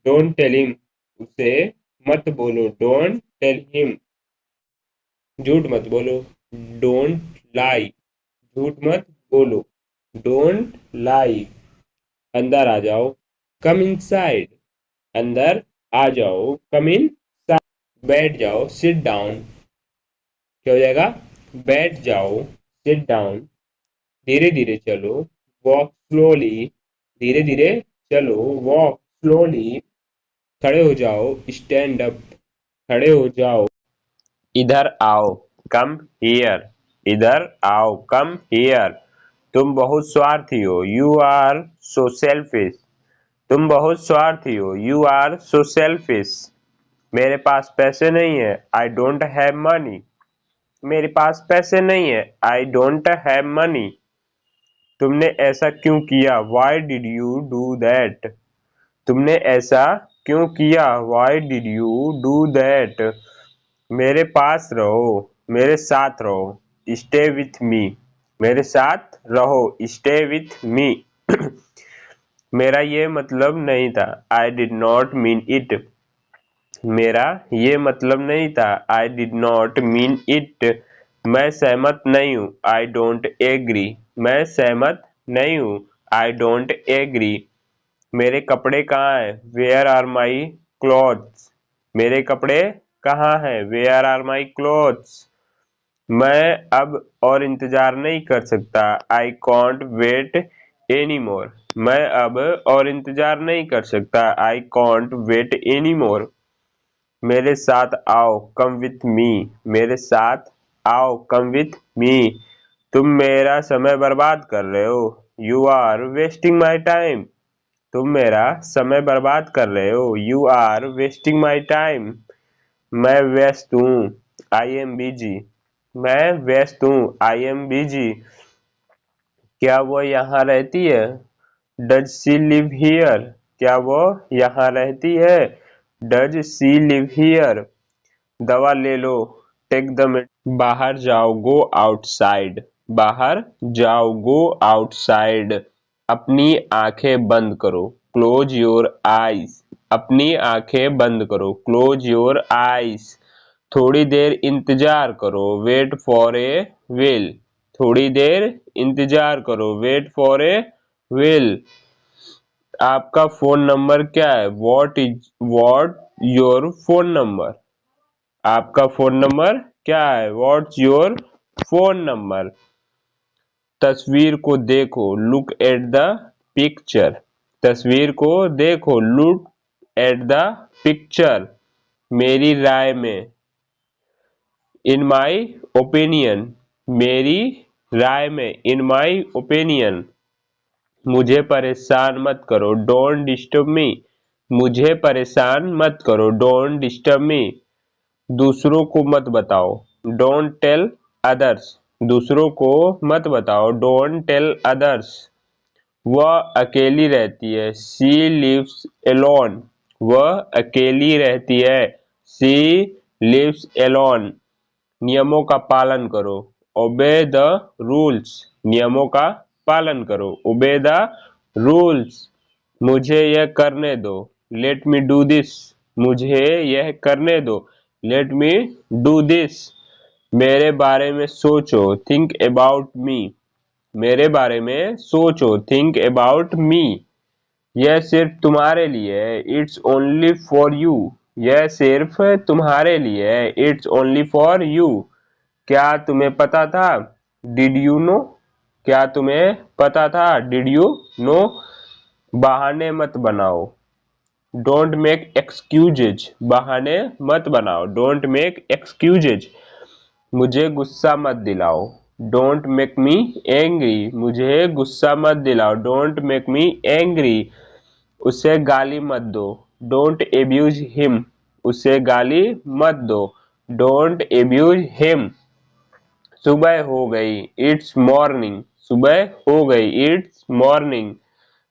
डोंट टेल हिम, उसे मत बोलो, डोंट टेल हिम। झूठ मत बोलो, डोंट लाई, झूठ मत बोलो, डोंट लाई। अंदर आ जाओ, कम इनसाइड, अंदर आ जाओ, कम इन। बैठ जाओ, सिट डाउन, क्या हो जाएगा, बैठ जाओ, सिट डाउन। धीरे धीरे चलो, वॉक स्लोली, धीरे धीरे चलो, वॉक स्लोली। खड़े हो जाओ, स्टैंड अप, खड़े हो जाओ। इधर आओ, कम हियर, इधर आओ, कम हियर। तुम बहुत स्वार्थी हो, यू आर सो सेल्फिश, तुम बहुत स्वार्थी हो, यू आर सो सेल्फिश। मेरे पास पैसे नहीं है, आई डोंट हैव मनी, मेरे पास पैसे नहीं है, आई डोंट हैव मनी। तुमने ऐसा क्यों किया, Y did you do that, तुमने ऐसा क्यों किया, Y did you do that. मेरे पास रहो, मेरे साथ रहो, स्टे विथ मी, मेरे साथ रहो, स्टे विथ मी। मेरा ये मतलब नहीं था, I did not mean it, मेरा ये मतलब नहीं था, I did not mean it. मैं सहमत नहीं हूँ, आई डोंट एग्री, मैं सहमत नहीं हूँ, आई डोंट एग्री। मेरे कपड़े कहाँ हैं, वेयर आर माई क्लॉथ्स, मेरे कपड़े कहाँ हैं, वेयर आर माई क्लॉथ्स। मैं अब और इंतजार नहीं कर सकता, I can't wait any more, मैं अब और इंतजार नहीं कर सकता, I can't wait any more. मेरे साथ आओ, कम विथ मी, मेरे साथ आओ, कम विथ मी। तुम मेरा समय बर्बाद कर रहे हो, you are wasting my time, तुम मेरा समय बर्बाद कर रहे हो, you are wasting my time. मैं व्यस्त हूँ, आई एम बिजी, मैं व्यस्त हूँ, आई एम बिजी। क्या वो यहाँ रहती है? Does she live here? क्या वो यहाँ रहती है? Does she live here? दवा ले लो, टेक द मेडिसिन। बाहर जाओ, गो आउटसाइड। बाहर जाओ, गो आउटसाइड। अपनी आंखें बंद करो, क्लोज योर आईज। अपनी आंखें बंद करो, क्लोज योर आईज। थोड़ी देर इंतजार करो, वेट फॉर ए विल। थोड़ी देर इंतजार करो, वेट फॉर ए विल। आपका फोन नंबर क्या है? What your phone number? आपका फोन नंबर क्या है? What's your phone number? तस्वीर को देखो, लुक एट द पिक्चर। तस्वीर को देखो, लुक एट द पिक्चर। मेरी राय में, इन माई ओपिनियन। मेरी राय में, इन माई ओपिनियन। मुझे परेशान मत करो, डोंट डिस्टर्ब मी। मुझे परेशान मत करो, डोंट डिस्टर्ब मी। दूसरों को मत बताओ, डोंट टेल अदर्स। दूसरों को मत बताओ, डोंट टेल अदर्स। वह अकेली रहती है, शी लिव्स एलोन। वह अकेली रहती है, शी लिव्स एलोन। नियमों का पालन करो, ओबे द रूल्स। नियमों का पालन करो, ओबे द रूल्स। मुझे यह करने दो, लेट मी डू दिस। मुझे यह करने दो, लेट मी डू दिस। मेरे बारे में सोचो, थिंक अबाउट मी। मेरे बारे में सोचो, थिंक अबाउट मी। यह सिर्फ तुम्हारे लिए है, इट्स ओनली फॉर यू। यह सिर्फ तुम्हारे लिए है, इट्स ओनली फॉर यू। क्या तुम्हें पता था? Did you know? क्या तुम्हें पता था? Did you know? बहाने मत बनाओ, डोंट मेक एक्सक्यूजेज। बहाने मत बनाओ, डोंट मेक एक्सक्यूजेज। मुझे गुस्सा मत दिलाओ, डोंट मेक मी एंग्री। मुझे गुस्सा मत दिलाओ, डोंट मेक मी एंग्री। उसे गाली मत दो, डोंट एब्यूज हिम। उसे गाली मत दो, डोंट एब्यूज हिम। सुबह हो गई, इट्स मॉर्निंग। सुबह हो गई, इट्स मॉर्निंग।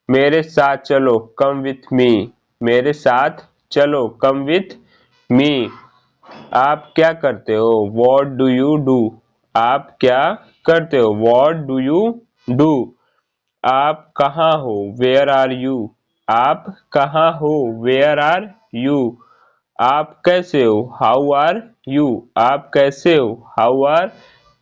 मेरे साथ चलो, कम विथ मी। मेरे साथ चलो, कम विथ मी। आप क्या करते हो? What do you do? आप क्या करते हो? What do you do? आप कहाँ हो? Where are you? आप कहाँ हो? Where are you? आप कैसे हो? How are you? आप कैसे हो? How are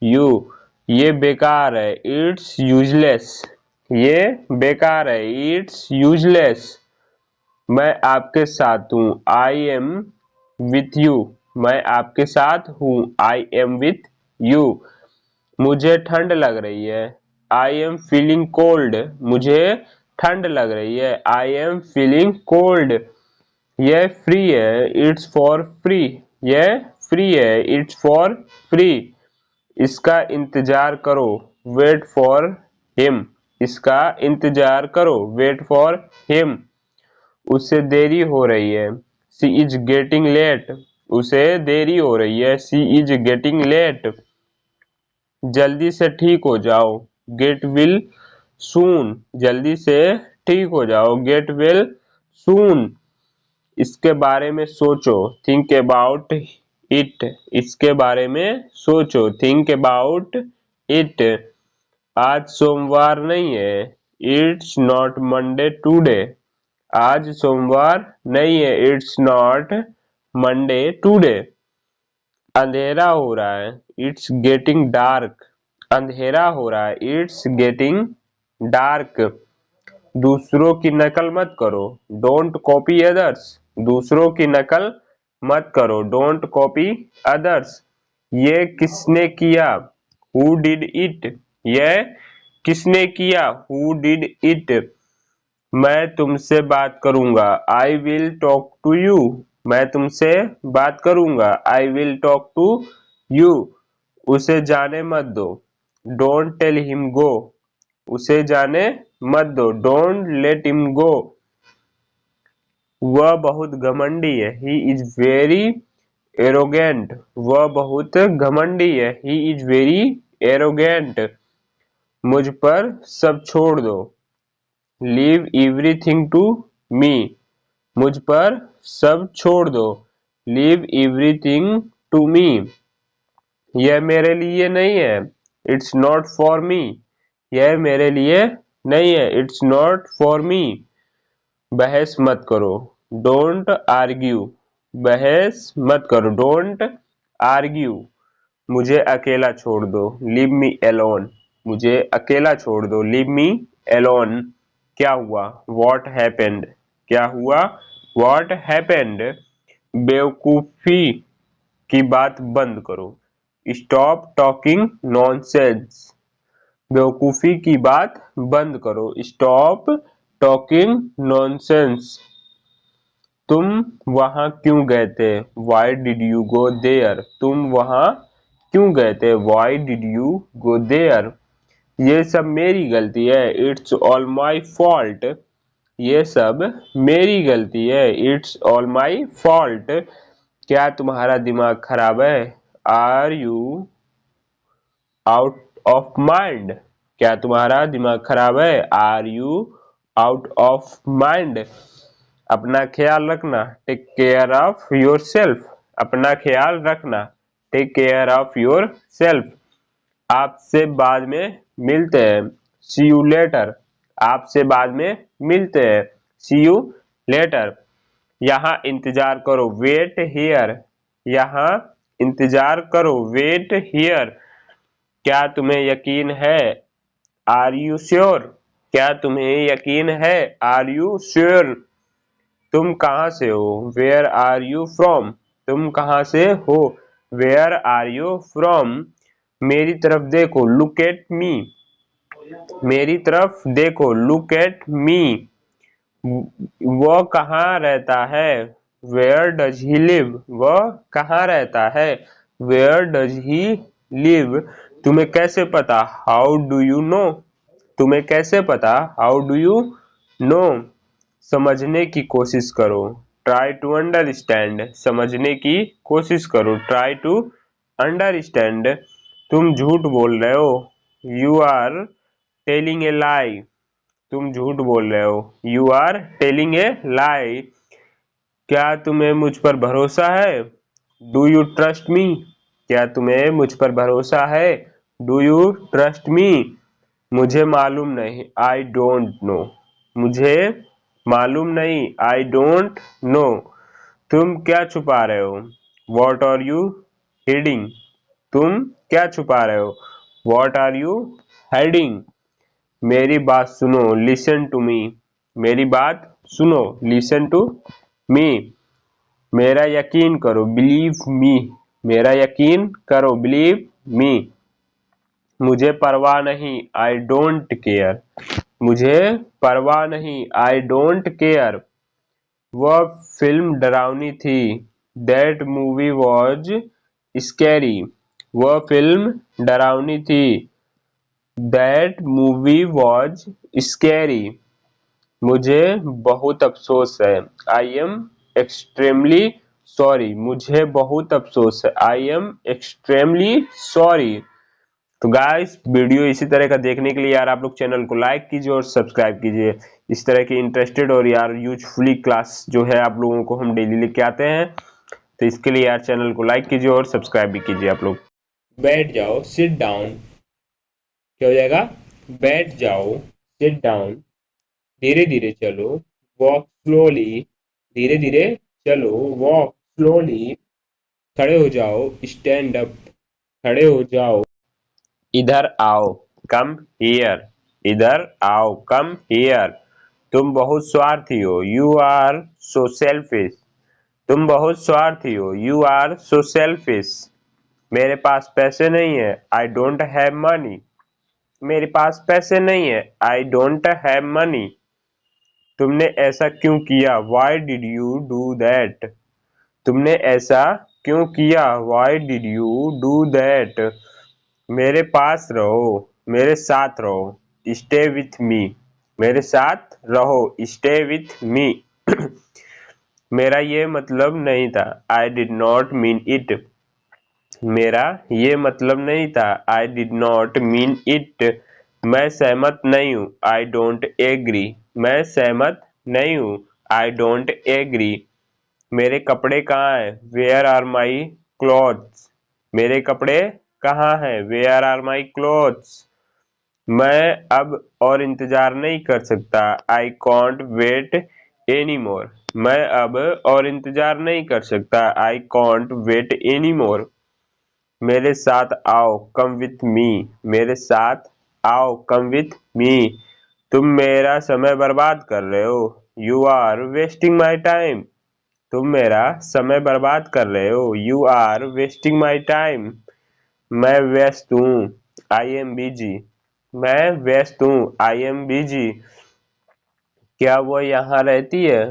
you? ये बेकार है, इट्स यूजलेस। ये बेकार है, इट्स यूजलेस। मैं आपके साथ हूँ, आई एम विथ यू। मैं आपके साथ हूँ, आई एम विथ यू। मुझे ठंड लग रही है, आई एम फीलिंग कोल्ड। मुझे ठंड लग रही है, आई एम फीलिंग कोल्ड। यह फ्री है, इट्स फॉर फ्री। यह फ्री है, इट्स फॉर फ्री। इसका इंतजार करो, वेट फॉर हिम। इसका इंतजार करो, वेट फॉर हिम। उसे देरी हो रही है, सी इज गेटिंग लेट। उसे देरी हो रही है, सी इज गेटिंग लेट। जल्दी से ठीक हो जाओ, गेट विल सून। जल्दी से ठीक हो जाओ, गेट विल सून। इसके बारे में सोचो, थिंक अबाउट इट। इसके बारे में सोचो, थिंक अबाउट इट। आज सोमवार नहीं है, इट्स नॉट मंडे टुडे। आज सोमवार नहीं है, इट्स नॉट मंडे टुडे। अंधेरा हो रहा है, इट्स गेटिंग डार्क। अंधेरा हो रहा है, इट्स गेटिंग डार्क। दूसरों की नकल मत करो, डोंट कॉपी अदर्स। दूसरों की नकल मत करो, डोंट कॉपी अदर्स। ये किसने किया? Who did it? यह किसने किया? Who did it? मैं तुमसे बात करूंगा, I will talk to you. मैं तुमसे बात करूंगा, I will talk to you. उसे जाने मत दो, डोंट टेल हिम गो। उसे जाने मत दो, डोंट लेट हिम गो। वह बहुत घमंडी है, ही इज वेरी एरोगेंट, वह बहुत घमंडी है। ही इज वेरी एरोगेंट, मुझ पर सब छोड़ दो। लीव एवरीथिंग टू मी, मुझ पर सब छोड़ दो। लीव एवरीथिंग टू मी, यह मेरे लिए नहीं है। इट्स नॉट फॉर मी, यह मेरे लिए नहीं है। It's not for me. बहस मत करो, डोंट आर्ग्यू, बहस मत करो, डोंट आर्ग्यू। मुझे अकेला छोड़ दो, लीव मी एलोन, मुझे अकेला छोड़ दो, लीव मी एलोन। क्या हुआ, वॉट हैपेंड, क्या हुआ, वॉट हैपेंड। बेवकूफी की बात बंद करो, स्टॉप टॉकिंग नॉनसेंस, बेवकूफी की बात बंद करो, स्टॉप टॉकिंग नॉनसेंस। तुम वहां क्यों गए थे, why did you go there, तुम वहां क्यों गए थे, why did you go there. ये सब मेरी गलती है, इट्स ऑल माई फॉल्ट, ये सब मेरी गलती है, इट्स ऑल माई फॉल्ट। क्या तुम्हारा दिमाग खराब है, are you out of mind, क्या तुम्हारा दिमाग खराब है, are you out of mind. अपना ख्याल रखना, take care of yourself, अपना ख्याल रखना, take care of yourself. आपसे बाद में मिलते हैं, सी यू लेटर, आपसे बाद में मिलते हैं, सी यू लेटर। यहाँ इंतजार करो, वेट हियर, यहाँ इंतजार करो, वेट हियर। क्या तुम्हें यकीन है, आर यू श्योर, क्या तुम्हें यकीन है, आर यू श्योर। तुम कहाँ से हो, वेयर आर यू फ्रॉम, तुम कहाँ से हो, वेयर आर यू फ्रॉम। मेरी तरफ देखो, लुक एट मी, मेरी तरफ देखो, लुक एट मी। वह कहाँ रहता है, वेयर डज ही लिव, वह कहाँ रहता है, वेयर डज ही लिव। तुम्हें कैसे पता, हाउ डू यू नो, तुम्हें कैसे पता, हाउ डू यू नो। समझने की कोशिश करो, ट्राई टू अंडरस्टैंड, समझने की कोशिश करो, ट्राई टू अंडरस्टैंड। तुम झूठ बोल रहे हो, यू आर टेलिंग ए लाई, तुम झूठ बोल रहे हो, यू आर टेलिंग ए लाई। क्या तुम्हें मुझ पर भरोसा है, डू यू ट्रस्ट मी, क्या तुम्हें मुझ पर भरोसा है, डू यू ट्रस्ट मी। मुझे मालूम नहीं, आई डोंट नो, मुझे मालूम नहीं, आई डोंट नो। तुम क्या छुपा रहे हो, वॉट आर यू हिडिंग, तुम क्या छुपा रहे हो, वॉट आर यू हाइडिंग। मेरी बात सुनो, लिसन टू मी, मेरी बात सुनो, लिसन टू मी। मेरा यकीन करो, बिलीव मी, मेरा यकीन करो, बिलीव मी। मुझे परवाह नहीं, आई डोंट केयर, मुझे परवाह नहीं, आई डोंट केयर। वह फिल्म डरावनी थी, दैट मूवी वॉज स्कैरी, वह फिल्म डरावनी थी, दैट मूवी वॉज स्कैरी। मुझे बहुत अफसोस है, आई एम एक्सट्रीमली सॉरी, मुझे बहुत अफसोस है, आई एम एक्सट्रीमली सॉरी। तो गाइस वीडियो इसी तरह का देखने के लिए यार आप लोग चैनल को लाइक कीजिए और सब्सक्राइब कीजिए। इस तरह की इंटरेस्टेड और यार यूजफुली क्लास जो है आप लोगों को हम डेली लेके आते हैं, तो इसके लिए यार चैनल को लाइक कीजिए और सब्सक्राइब भी कीजिए आप लोग। बैठ जाओ, सिट डाउन, क्या हो जाएगा, बैठ जाओ, सिट डाउन। धीरे धीरे चलो, वॉक स्लोली, धीरे धीरे चलो, वॉक स्लोली। खड़े हो जाओ, स्टैंड अप, खड़े हो जाओ। इधर आओ, कम हियर, इधर आओ, कम हियर। तुम बहुत स्वार्थी हो, यू आर सो सेल्फिश, तुम बहुत स्वार्थी हो, यू आर सो सेल्फिश। मेरे पास पैसे नहीं है, आई डोंट हैव मनी, मेरे पास पैसे नहीं है, आई डोंट हैव मनी। तुमने ऐसा क्यों किया, Y did you do that, तुमने ऐसा क्यों किया, Y did you do that. मेरे पास रहो, मेरे साथ रहो, स्टे विथ मी, मेरे साथ रहो, स्टे विथ मी। मेरा ये मतलब नहीं था। I did not mean it. मेरा ये मतलब नहीं था। I did not mean it. मैं सहमत नहीं हूँ। I don't agree. मैं सहमत नहीं हूँ। I don't agree. मेरे कपड़े कहाँ हैं? Where are my clothes? मेरे कपड़े कहाँ हैं? Where are my clothes? मैं अब और इंतजार नहीं कर सकता। I can't wait any more. मैं अब और इंतजार नहीं कर सकता। I can't wait any more. मेरे साथ आओ, कम विथ मी। मेरे साथ आओ, कम विथ मी। तुम मेरा समय बर्बाद कर रहे हो। You are wasting my time. तुम मेरा समय बर्बाद कर रहे हो। You are wasting my time. मैं व्यस्त हूँ। I am busy. मैं व्यस्त हूँ। I am busy. क्या वो यहाँ रहती है?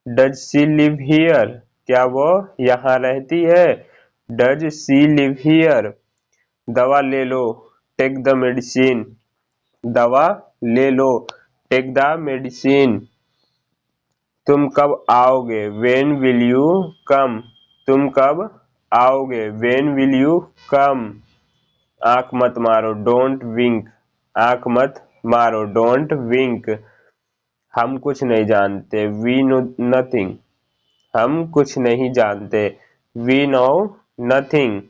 Does she live here? क्या वो यहाँ रहती है? Does she live here? दवा ले लो। Take the medicine. दवा ले लो। Take the medicine. तुम कब आओगे? When will you come? तुम कब आओगे? When will you come? आंख मत मारो, डोंट विंक। आंख मत मारो, डोंट विंक। हम कुछ नहीं जानते, वी नो नथिंग। हम कुछ नहीं जानते, वी नो नथिंग।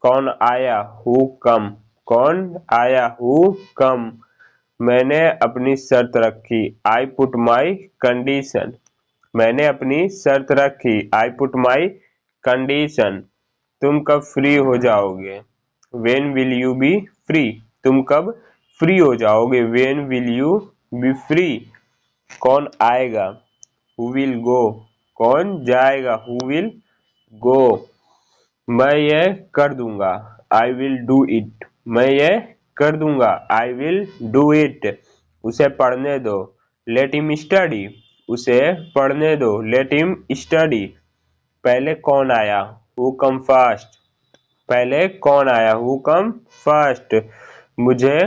कौन आया? Who come? कौन आया? Who come? मैंने अपनी शर्त रखी। I put my condition. मैंने अपनी शर्त रखी। I put my condition. तुम कब फ्री हो जाओगे? When will you be free? तुम कब फ्री हो जाओगे? When will you be free? कौन आएगा? Who will go? कौन जाएगा? Who will go? मैं ये कर दूंगा। I will do it. मैं ये कर दूंगा। I will do it. उसे पढ़ने दो। Let him study. उसे पढ़ने दो। Let him study. पहले कौन आया? Who come first? पहले कौन आया? Who come first? मुझे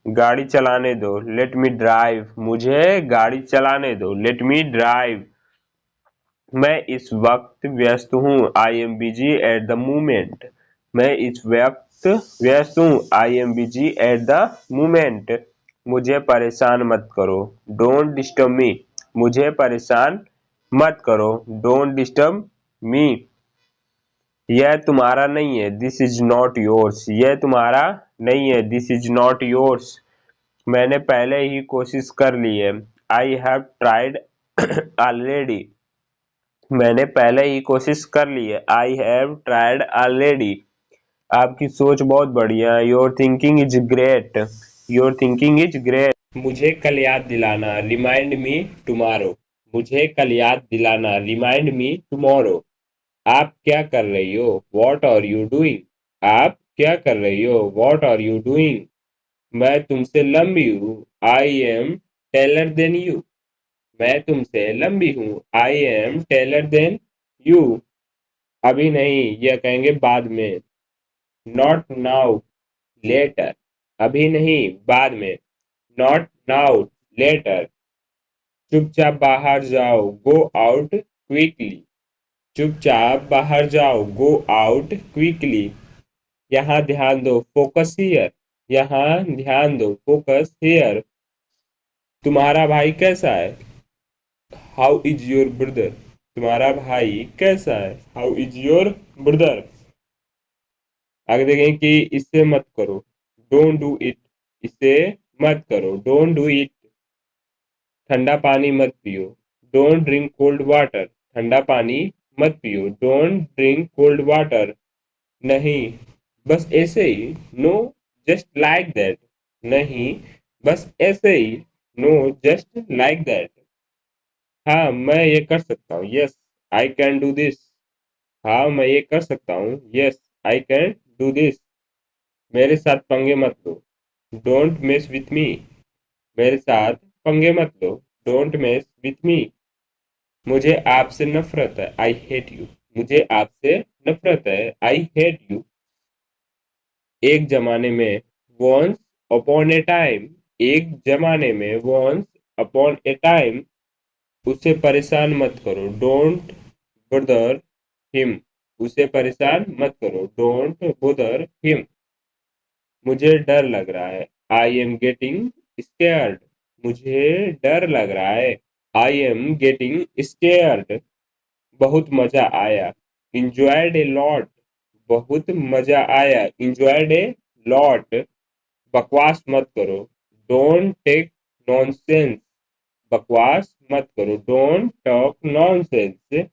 गाड़ी चलाने दो। Let me drive. मुझे गाड़ी चलाने दो। Let me drive. मैं इस वक्त व्यस्त हूँ। I am busy at the moment. मैं इस वक्त व्यस्त हूँ। I am busy at the moment. मुझे परेशान मत करो। Don't disturb me. मुझे परेशान मत करो। Don't disturb me. यह तुम्हारा नहीं है। This is not yours. यह तुम्हारा नहीं है। This is not yours. मैंने पहले ही कोशिश कर ली है। I have tried already. मैंने पहले ही कोशिश कर ली है। I have tried already. आपकी सोच बहुत बढ़िया है। Your thinking is great. Your thinking is great. मुझे कल याद दिलाना। Remind me tomorrow. मुझे कल याद दिलाना। Remind me tomorrow. आप क्या कर रही हो? What are you doing? आप क्या कर रही हो? What are you doing? मैं तुमसे लंबी हूँ। I am taller than you. मैं तुमसे लंबी हूँ। I am taller than you. अभी नहीं, यह कहेंगे बाद में। Not now, later. अभी नहीं, बाद में। Not now, later. चुपचाप बाहर जाओ। Go out quickly. चुपचाप बाहर जाओ। Go out quickly. यहाँ ध्यान दो। Focus here. यहाँ ध्यान दो। Focus here. तुम्हारा भाई कैसा है? How is your brother? तुम्हारा भाई कैसा है? How is your brother? आगे देखें कि इससे मत करो। Don't do it. इसे मत करो। Don't do it. ठंडा पानी मत पियो। Don't drink cold water. ठंडा पानी मत पियो। Don't drink cold water. नहीं, बस ऐसे ही। No, just like that. नहीं, बस ऐसे ही। No, just like that. हाँ, मैं ये कर सकता हूँ। Yes, I can do this. हाँ, मैं ये कर सकता हूँ। Yes, I can do this. मेरे साथ पंगे मत लो। Don't mess with me. मेरे साथ पंगे मत लो। Don't mess with me. मुझे आपसे नफरत है। I hate you. मुझे आपसे नफरत है। I hate you. एक जमाने में। Once upon a time. एक जमाने में। Once upon a time. उसे परेशान मत करो, डोंट बदर हिम। उसे परेशान मत करो, डोंट बदर हिम। मुझे डर लग रहा है, आई एम गेटिंग स्केयर्ड। मुझे डर लग रहा है, आई एम गेटिंग स्केयर्ड। बहुत मजा आया, इंजॉयड ए लॉट। बहुत मजा आया, इंजॉयड ए लॉट। बकवास मत करो, डोंट टेक नॉनसेंस। बकवास मत करो, डोंट टॉक नॉनसेंस।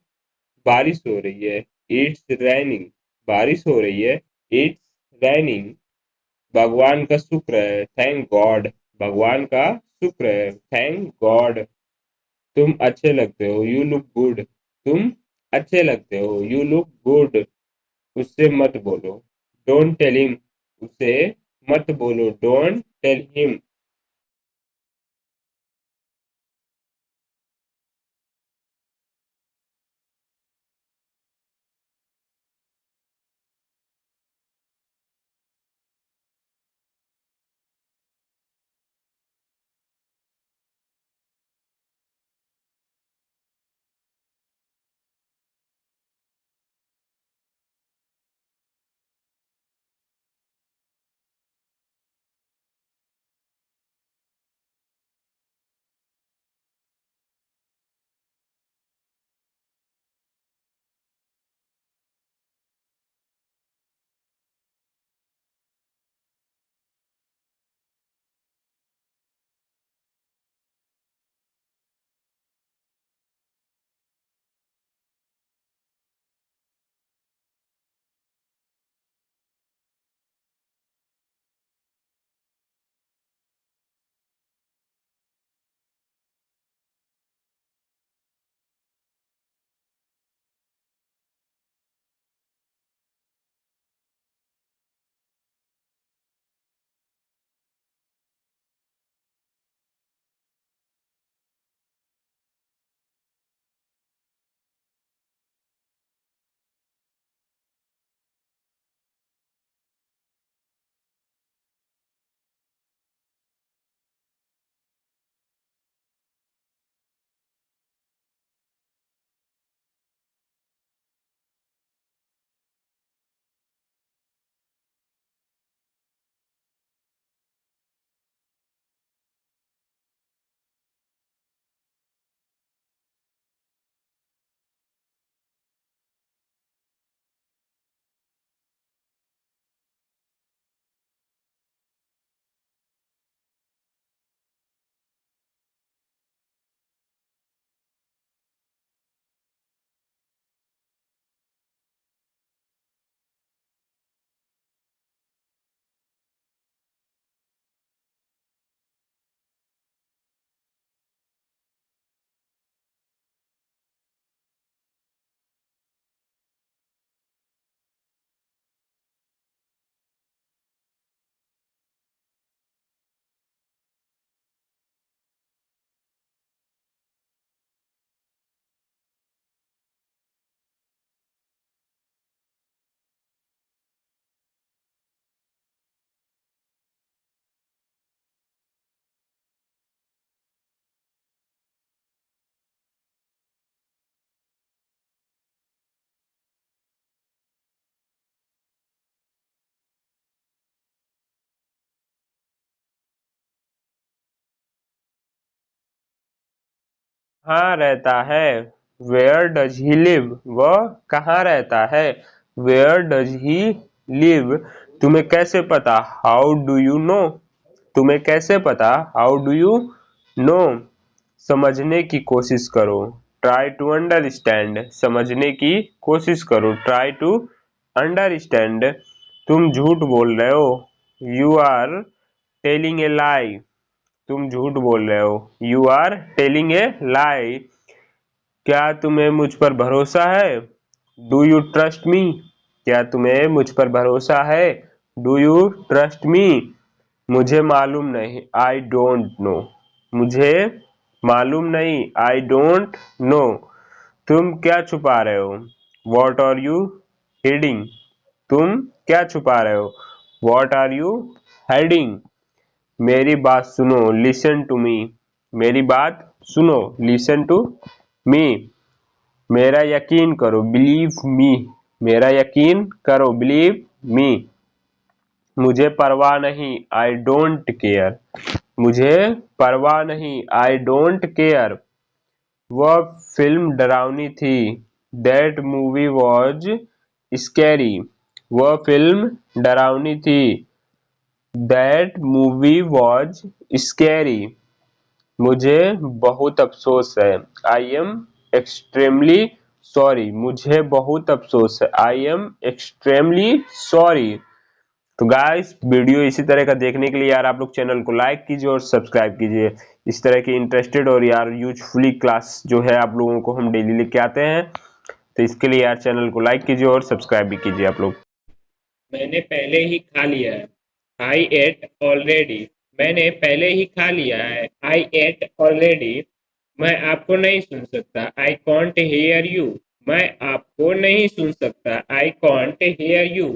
बारिश हो रही है, इट्स रैनिंग। बारिश हो रही है, इट्स रैनिंग। भगवान का शुक्र है, थैंक गॉड। भगवान का शुक्र है, थैंक गॉड। तुम अच्छे लगते हो, यू लुक गुड। तुम अच्छे लगते हो, यू लुक गुड। उससे मत बोलो, डोंट टेल हिम। उसे मत बोलो, डोंट टेल हिम। हाँ रहता है, वेयर डज ही लिव। वह कहाँ रहता है, वेयर डज ही लिव। तुम्हें कैसे पता, हाउ डू यू नो। तुम्हें कैसे पता, हाउ डू यू नो। समझने की कोशिश करो, ट्राई टू अंडरस्टैंड। समझने की कोशिश करो, ट्राई टू अंडरस्टैंड। तुम झूठ बोल रहे हो, यू आर टेलिंग ए लाई। तुम झूठ बोल रहे हो, यू आर टेलिंग ए लाई। क्या तुम्हें मुझ पर भरोसा है, डू यू ट्रस्ट मी। क्या तुम्हें मुझ पर भरोसा है, डू यू ट्रस्ट मी। मुझे मालूम नहीं, आई डोंट नो। मुझे मालूम नहीं, आई डोंट नो। तुम क्या छुपा रहे हो, वॉट आर यू हिडिंग। तुम क्या छुपा रहे हो, वॉट आर यू हाइडिंग। मेरी बात सुनो, लिसन टू मी। मेरी बात सुनो, लिसन टू मी, मेरा यकीन करो, बिलीव मी, मेरा यकीन करो, बिलीव मी, मुझे परवाह नहीं, आई डोंट केयर, मुझे परवाह नहीं, आई डोंट केयर, वह फिल्म डरावनी थी, दैट मूवी वॉज स्कैरी, वह फिल्म डरावनी थी, दैट मूवी वॉज स्कैरी, मुझे बहुत अफसोस है, आई एम एक्सट्रीमली सॉरी, मुझे बहुत अफसोस है, आई एम एक्सट्रीमली सॉरी। तो गाइस, वीडियो इसी तरह का देखने के लिए यार आप लोग चैनल को लाइक कीजिए और सब्सक्राइब कीजिए। इस तरह की इंटरेस्टेड और यार यूजफुली क्लास जो है आप लोगों को हम डेली लेके आते हैं, तो इसके लिए यार चैनल को लाइक कीजिए और सब्सक्राइब भी कीजिए आप लोग। मैंने पहले ही खा लिया है, आई एट ऑलरेडी, मैंने पहले ही खा लिया है, आई एट ऑलरेडी, मैं आपको नहीं सुन सकता, आई कॉन्ट हेयर यू, मैं आपको नहीं सुन सकता, आई कॉन्ट हेयर यू,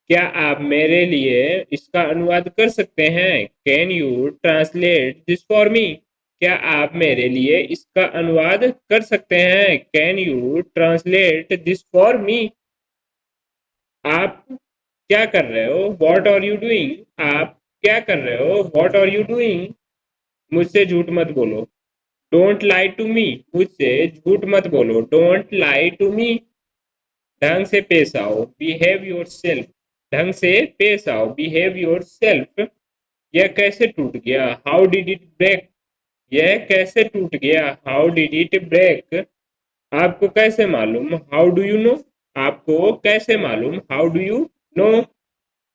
क्या आप मेरे लिए इसका अनुवाद कर सकते हैं, can you translate this for me, क्या आप मेरे लिए इसका अनुवाद कर सकते हैं, can you translate this for me, आप क्या कर रहे हो, वॉट आर यू डूइंग, आप क्या कर रहे हो, वॉट आर यू डूइंग, मुझसे झूठ मत बोलो, डोंट लाई टू मी, मुझसे झूठ मत बोलो, डोंट लाई टू मी, ढंग से पेश आओ, बिहेव योर सेल्फ, ढंग से पेश आओ, बिहेव योर सेल्फ, यह कैसे टूट गया, हाउ डिड इट ब्रेक, यह कैसे टूट गया, हाउ डिड इट ब्रेक, आपको कैसे मालूम, हाउ डू यू नो, आपको कैसे मालूम, हाउ डू यू नो,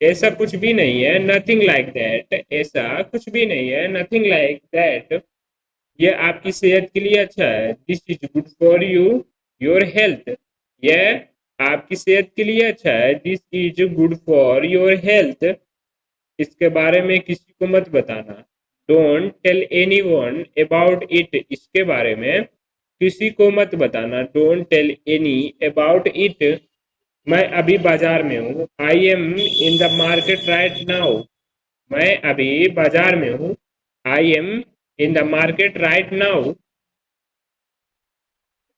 ऐसा कुछ भी नहीं है, नथिंग लाइक दैट, ऐसा कुछ भी नहीं है, नथिंग लाइक दैट, ये आपकी सेहत के लिए अच्छा है, this is good for you, your health, यह आपकी सेहत के लिए अच्छा है, this is good for your health, इसके बारे में किसी को मत बताना, don't tell anyone about it, इसके बारे में किसी को मत बताना, don't tell any about it, मैं अभी बाजार में हूँ, I am in the market right now, मैं अभी बाजार में हूँ, I am in the market right now,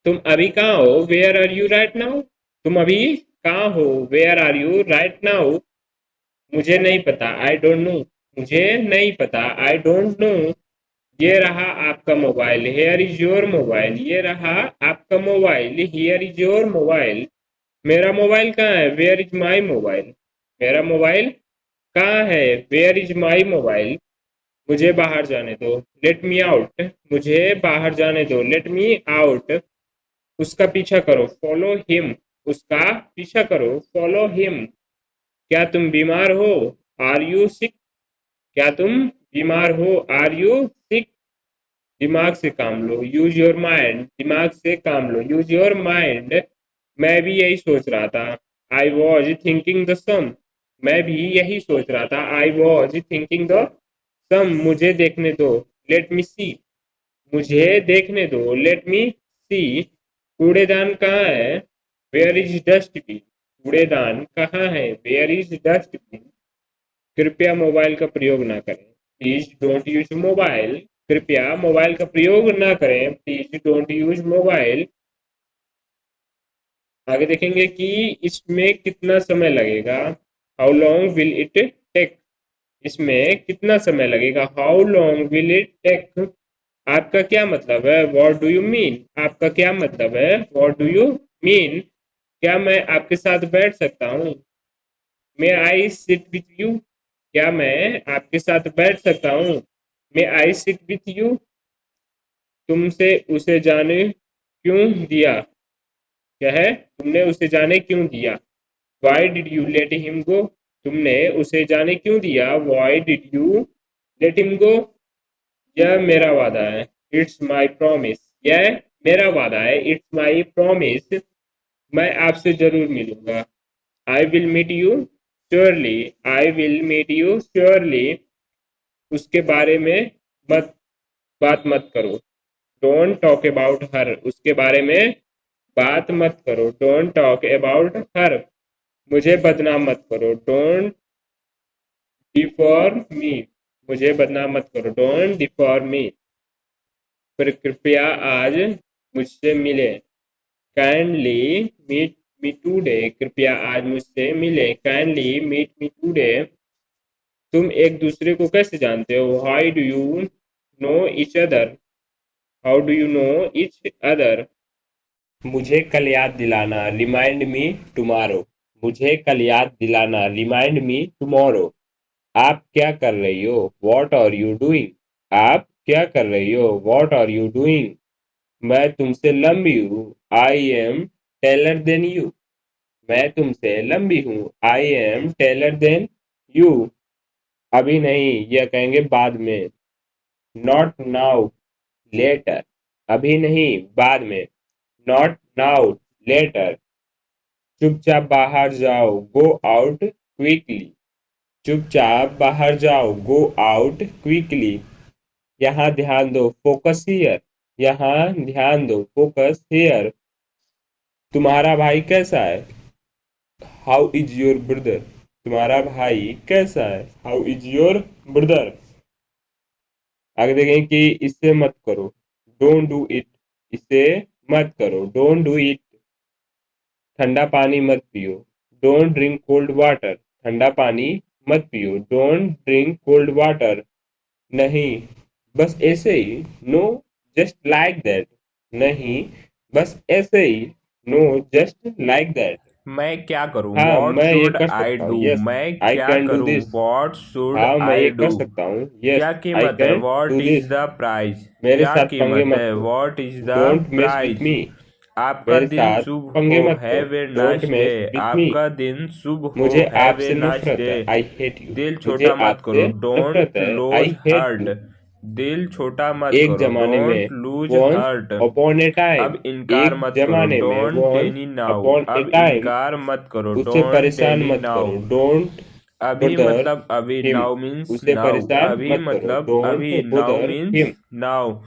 तुम अभी कहाँ हो, where are you right now, तुम अभी कहाँ हो, where are you right now, मुझे नहीं पता, आई डोंट नो, मुझे नहीं पता, आई डोंट नो, ये रहा आपका mobile, here is your mobile, ये रहा आपका mobile, here is your mobile, मेरा मोबाइल कहाँ है, वेयर इज माई मोबाइल, मेरा मोबाइल कहाँ है, वेयर इज माई मोबाइल, मुझे बाहर जाने दो, लेट मी आउट, मुझे बाहर जाने दो, लेट मी आउट, उसका पीछा करो, फॉलो हिम, उसका पीछा करो, फॉलो हिम, क्या तुम बीमार हो, आर यू सिक, क्या तुम बीमार हो, आर यू सिक, दिमाग से काम लो, यूज योर माइंड, दिमाग से काम लो, यूज योर माइंड, मैं भी यही सोच रहा था, आई वॉज थिंकिंग द सम, मैं भी यही सोच रहा था, आई वॉज थिंकिंग द सम, मुझे देखने दो, लेट मी सी, मुझे देखने दो, लेट मी सी, कूड़ेदान कहाँ है, वेयर इज डस्टबिन, कूड़ेदान कहाँ है, वेयर इज डस्टबिन, कृपया मोबाइल का प्रयोग ना करें, प्लीज डोंट यूज मोबाइल, कृपया मोबाइल का प्रयोग ना करें, प्लीज डोंट यूज मोबाइल, आगे देखेंगे कि इसमें कितना समय लगेगा, how long will it take, इसमें कितना समय लगेगा, how long will it take, आपका क्या मतलब है, व्हाट डू यू मीन, आपका क्या मतलब है, व्हाट डू यू मीन, क्या मैं आपके साथ बैठ सकता हूँ, मे आई सिट विथ यू, क्या मैं आपके साथ बैठ सकता हूँ, मे आई सिट विथ यू, तुमसे उसे जाने क्यों दिया, क्या है, तुमने उसे जाने क्यों दिया, Y did you let him go, तुमने उसे जाने क्यों दिया, Y did you let him go, यह मेरा वादा है, इट्स माई प्रॉमिस, यह मेरा वादा है, इट्स माई प्रॉमिस, मैं आपसे जरूर मिलूंगा, I will meet you surely, I will meet you surely, उसके बारे में मत बात मत करो, डोंट टॉक अबाउट हर, उसके बारे में बात मत करो, डोंट टॉक अबाउट हर, मुझे बदनाम मत करो, डोंट डिफॉर मी, मुझे बदनाम मत करो, डोंट डिफॉर मी, पर कृपया आज मुझसे मिले। काइंडली मीट मी टुडे, कृपया आज मुझसे मिले। Kindly meet me today. तुम एक दूसरे को कैसे जानते हो? How do you know each other? How do you know each other? मुझे कल याद दिलाना, रिमाइंड मी टुमारो। मुझे कल याद दिलाना, रिमाइंड मी टुमारो। आप क्या कर रही हो? What are you doing? आप क्या कर रही हो? What are you doing? मैं तुमसे लंबी हूँ। I am taller than you. मैं तुमसे लंबी हूँ। I am taller than you. अभी नहीं, यह कहेंगे बाद में। Not now, later. अभी नहीं, बाद में। Not now, later. चुपचाप बाहर जाओ, गो आउट क्विकली। चुपचाप बाहर जाओ, गो आउट क्विकली। यहाँ ध्यान दो, फोकस हियर। यहाँ ध्यान दो, फोकस हियर। तुम्हारा भाई कैसा है? How is your brother? तुम्हारा भाई कैसा है? How is your brother? आगे देखें कि इससे मत करो, डोंट डू इट। इसे मत करो, डोंट डू इट। ठंडा पानी मत पियो, डोंट ड्रिंक कोल्ड वाटर। ठंडा पानी मत पियो, डोंट ड्रिंक कोल्ड वाटर। नहीं, बस ऐसे ही। No, just like that. नहीं, बस ऐसे ही। No, just like that. मैं क्या करूं? हाँ, वॉट मैं ये शुड कर आई सकता हूँ। डू? यस, मैं आई क्या कैन डू करूं? दिस। वॉट शुड हाँ, मैं आई ये कर डू? सकता हूँ। यस, क्या आई कीमत है? Can what do is this. The price? मेरे क्या साथ पंगे कीमत मत है? लो। What is the don't mess with price? Me. आपका मेरे दिन साथ शुभ पंगे हो। मत लो। Have a don't nice day. Mess with me. आपका दिन शुभ हो। मुझे हैव ए आपसे नाइस नफरत डे। है। I hate you. दिल मुझे छोटा मत करो, आपसे नफरत डोंट है। Lose I hate hurt. You. दिल छोटा मत एक करो, जमाने में, don't lose once hurt. Upon a time. अब इनकार एक मत करो, जमाने में, don't once any now. Upon a अब टाइम। इनकार मत करो, उसे डोंट परेशान एनी मत नाउ। करो, डोंट अभी बुदर मतलब अभी, हिम। नाउ मीन्स उसे नाउ। परेशान अभी मत करो, मतलब डोंट अभी, नाउ बुदर मीन्स हिम। नाउ।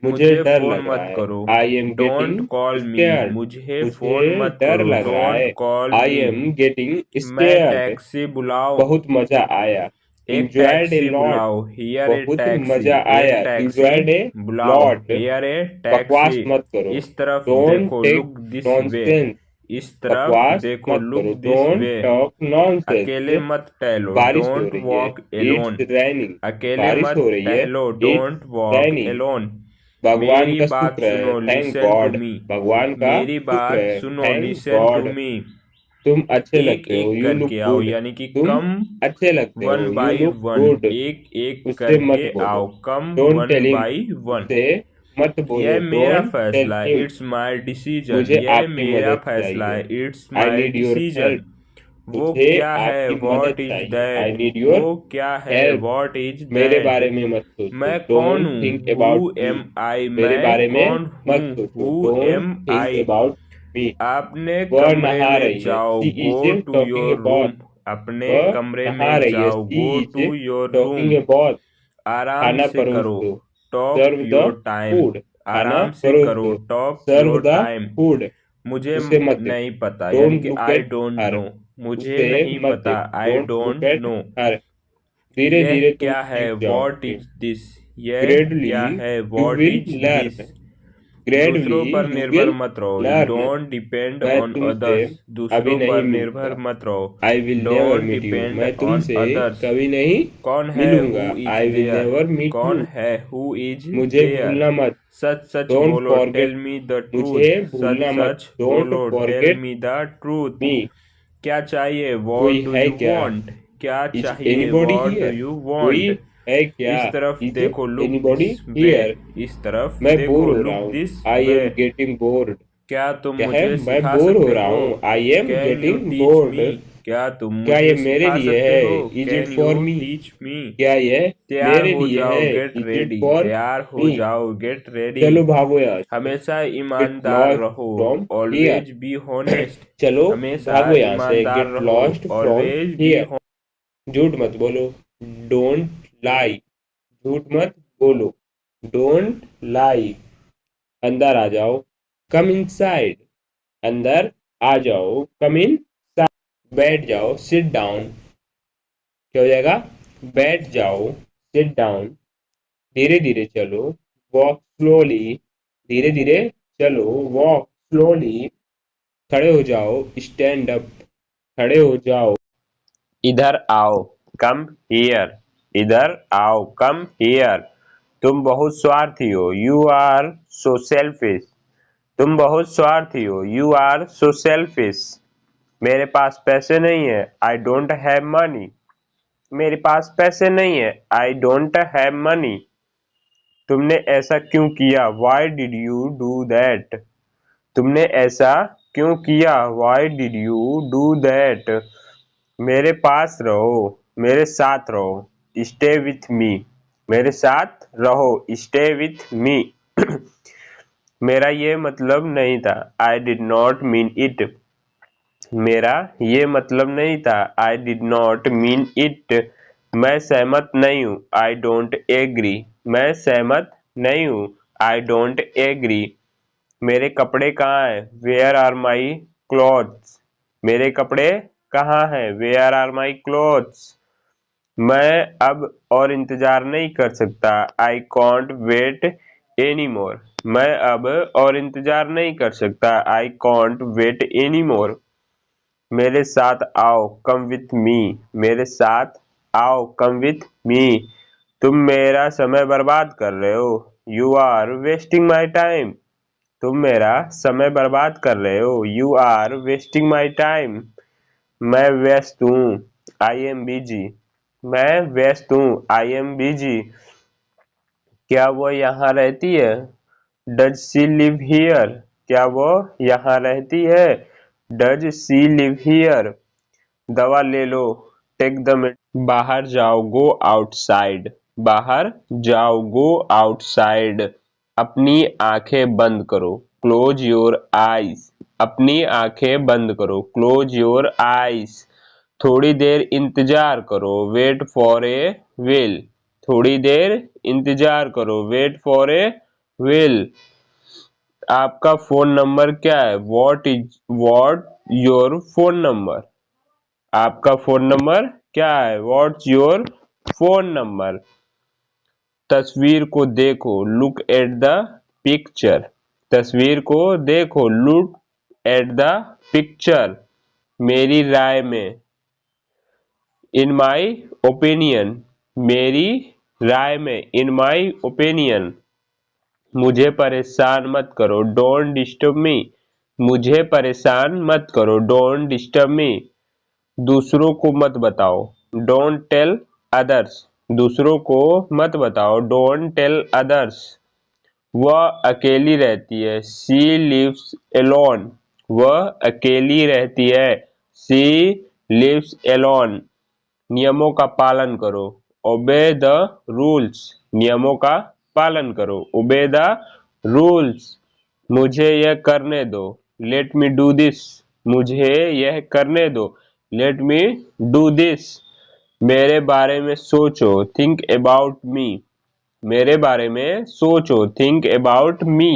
मुझे मुझे डर फोन लग रहा मत है। करो, I am don't getting call me. Scared. मुझे मुझे फोन मत डर करो, लग रहा डोंट है। Call I me. Am getting मैं स्केयर्ड। टैक्सी बुलाऊं? बहुत मजा आया। एक इंजॉयड ए टैक्सी लॉट। बुलाओ, हियर ए बहुत टैक्सी। मजा एक आया। टैक्सी इंजॉयड ए बुलाओ, लॉट। Here A taxi. बकवास मत करो। इस तरफ डोंट देखो, take look this way. Nonsense. इस तरफ बकवास देखो, मत लुक करो। This don't way. टॉक अकेले नॉनसेंस। मत टहलो, बारिश हो डोंट रही है। Walk alone. It's raining. अकेले बारिश मत हो रही है। टहलो, it's don't walk raining. Alone. भगवान मेरी का बात शुक्र है, सुनो, thank listen to God. Me. भगवान का मेरी शुक्र बात है, सुनो, thank listen to God. Me. तुम अच्छे एक लगते हो, एक यू लुक करके आओ, गुड। यानी कि तुम कम अच्छे लगते वन हो, you by look one. Good. एक एक उससे करके मत बोलो, आओ, come don't one tell him. By one. उससे मत बोलो, यह मेरा डोंट टेल फैसला है, हिम। It's my decision. मुझे यह आपकी मेरा मदद फैसला चाहिए। है, it's I my need your decision. Help. वो मुझे क्या है? आपकी मदद वॉट इज चाहिए। I that? नीड वो योर क्या है? हेल्प। वॉट इज मेरे दैट? बारे में मत सोचो, मैं कौन डोंट हूँ? Think who about me. Am I? मेरे मैं बारे में कौन मत हूँ? सोचो, who don't am think I? About me. अपने वह कमरे नहा में रही है। जाओ, she go is to talking your about. Room. अपने वह कमरे नहा में रही है। जाओ, she go is to your room. Talking about. आराम खाना से परोस करो, दो। Talk serve the your time. Food. खाना आराम से परोस करो, दो। Talk serve your the time. Food. मुझे उसे मत नहीं देखो, पता, यानी डोंट कि look I at don't her. No. मुझे उसे नहीं मत पता, देखो, I don't look don't at no. Her. धीरे यह धीरे तुम क्या है? सीख वॉट जाओगे। Is this? यह ग्रेजुअली क्या है? You what will is this? Learn. Gradually दूसरों पर यू निर्भर विल मत रहो, लर्न। डोंट डिपेंड मैं ऑन तुमसे अदर्स। अभी दूसरों नहीं पर निर्भर मिलूंगा। मत रहो, I will never don't meet you. Depend मैं ऑन तुमसे अदर्स। कभी नहीं कौन है? मिलूंगा। Who is I will there? Never meet कौन यू। है? हु इज मुझे देयर? भूलना मत। सच सच डोंट बोलो, टेल फॉरगेट। मी द मुझे ट्रूथ। सच भूलना मत। सच डोंट बोलो, tell forget me the truth. Me. क्या चाहिए? कोई व्हाट डू है यू क्या? वांट? क्या इज चाहिए? Anybody what do here? You कोई वांट? है क्या? इस तरफ इज देखो, look anybody this way. Here? इस तरफ मैं बोर देखो, हो रहा लुक हूँ। This I way. Am getting bored. क्या तुम क्या है? मुझे मैं सिखा बोर हो सकते रहा हो? हूँ। I am can you getting teach bored. Me? क्या तुम क्या ये मुझे मेरे सिखा लिए सकते है? हो? Is it can for you me? Teach me? क्या ये तैयार मेरे हो लिए जाओ, है? Get is it ready. For तैयार हो मी? जाओ, गेट रेडी। चलो भागो यहाँ से। हमेशा गेट ईमानदार लॉस्ट रहो, from here. Always be honest. चलो हमेशा भागो यहाँ से। ईमानदार गेट रहो, lost from always be. Here. झूठ मत बोलो, डोंट लाई। झूठ मत बोलो, डोंट लाई। अंदर आ जाओ, कम इनसाइड। अंदर आ जाओ, कम इन। बैठ जाओ, सिट डाउन। क्या हो जाएगा? बैठ जाओ, सिट डाउन। धीरे धीरे चलो, वॉक स्लोली, धीरे धीरे चलो। वॉक स्लोली, खड़े हो जाओ। स्टैंड अप, खड़े हो जाओ। इधर आओ, कम हियर। इधर आओ, कम हियर। तुम बहुत स्वार्थी हो, यू आर सो सेल्फिश। तुम बहुत स्वार्थी हो, यू आर सो सेल्फिश। मेरे पास पैसे नहीं है, आई डोंट हैव मनी। मेरे पास पैसे नहीं है, आई डोंट हैव मनी। तुमने ऐसा क्यों किया, Y did you do that. तुमने ऐसा क्यों किया, Y did you do that. मेरे पास रहो, मेरे साथ रहो। Stay with me. मेरे साथ रहो, स्टे विथ मी। मेरा ये मतलब नहीं था, I did not mean it. मेरा ये मतलब नहीं था, I did not mean it. मैं सहमत नहीं हूँ, आई डोंट एग्री। मैं सहमत नहीं हूँ, आई डोंट एग्री। मेरे कपड़े कहाँ हैं, वेयर आर माई क्लॉथ्स। मेरे कपड़े कहाँ हैं, वेयर आर माई क्लॉथ्स। मैं अब और इंतजार नहीं कर सकता, I can't wait any more. मैं अब और इंतजार नहीं कर सकता, I can't wait any more. मेरे साथ आओ, कम विथ मी। मेरे साथ आओ, कम विथ मी। तुम मेरा समय बर्बाद कर रहे हो, you are wasting my time. तुम मेरा समय बर्बाद कर रहे हो, you are wasting my time. मैं व्यस्त हूँ, आई एम बिजी। मैं व्यस्त हूँ, आई एम बिजी। क्या वो यहाँ रहती है, डज सी लिव हियर। क्या वो यहाँ रहती है, डज सी लिव हियर। दवा ले लो, टेक द मेडिसिन। बाहर जाओ, गो आउटसाइड। बाहर जाओ, गो आउटसाइड। अपनी आंखें बंद करो, क्लोज योर आईज। अपनी आंखें बंद करो, क्लोज योर आईज। थोड़ी देर इंतजार करो, वेट फॉर ए विल। थोड़ी देर इंतजार करो, वेट फॉर ए विल। आपका फोन नंबर क्या है, वॉट योर फोन नंबर। आपका फोन नंबर क्या है, व्हाट्स योर फोन नंबर। तस्वीर को देखो, लुक एट द पिक्चर। तस्वीर को देखो, लुक एट द पिक्चर। मेरी राय में, इन माई ओपिनियन। मेरी राय में, इन माई ओपिनियन। मुझे परेशान मत करो, डोंट डिस्टर्ब मी। मुझे परेशान मत करो, डोंट डिस्टर्ब मी। दूसरों को मत बताओ, डोंट टेल अदर्स। दूसरों को मत बताओ, डोंट टेल अदर्स। वह अकेली रहती है, शी लिव्स एलोन। वह अकेली रहती है, शी लिव्स एलोन। नियमों का पालन करो, ओबे द रूल्स। नियमों का पालन करो, ओबे द रूल्स। मुझे यह करने दो, लेट मी डू दिस। मुझे यह करने दो, लेट मी डू दिस। मेरे बारे में सोचो, थिंक अबाउट मी। मेरे बारे में सोचो, थिंक अबाउट मी।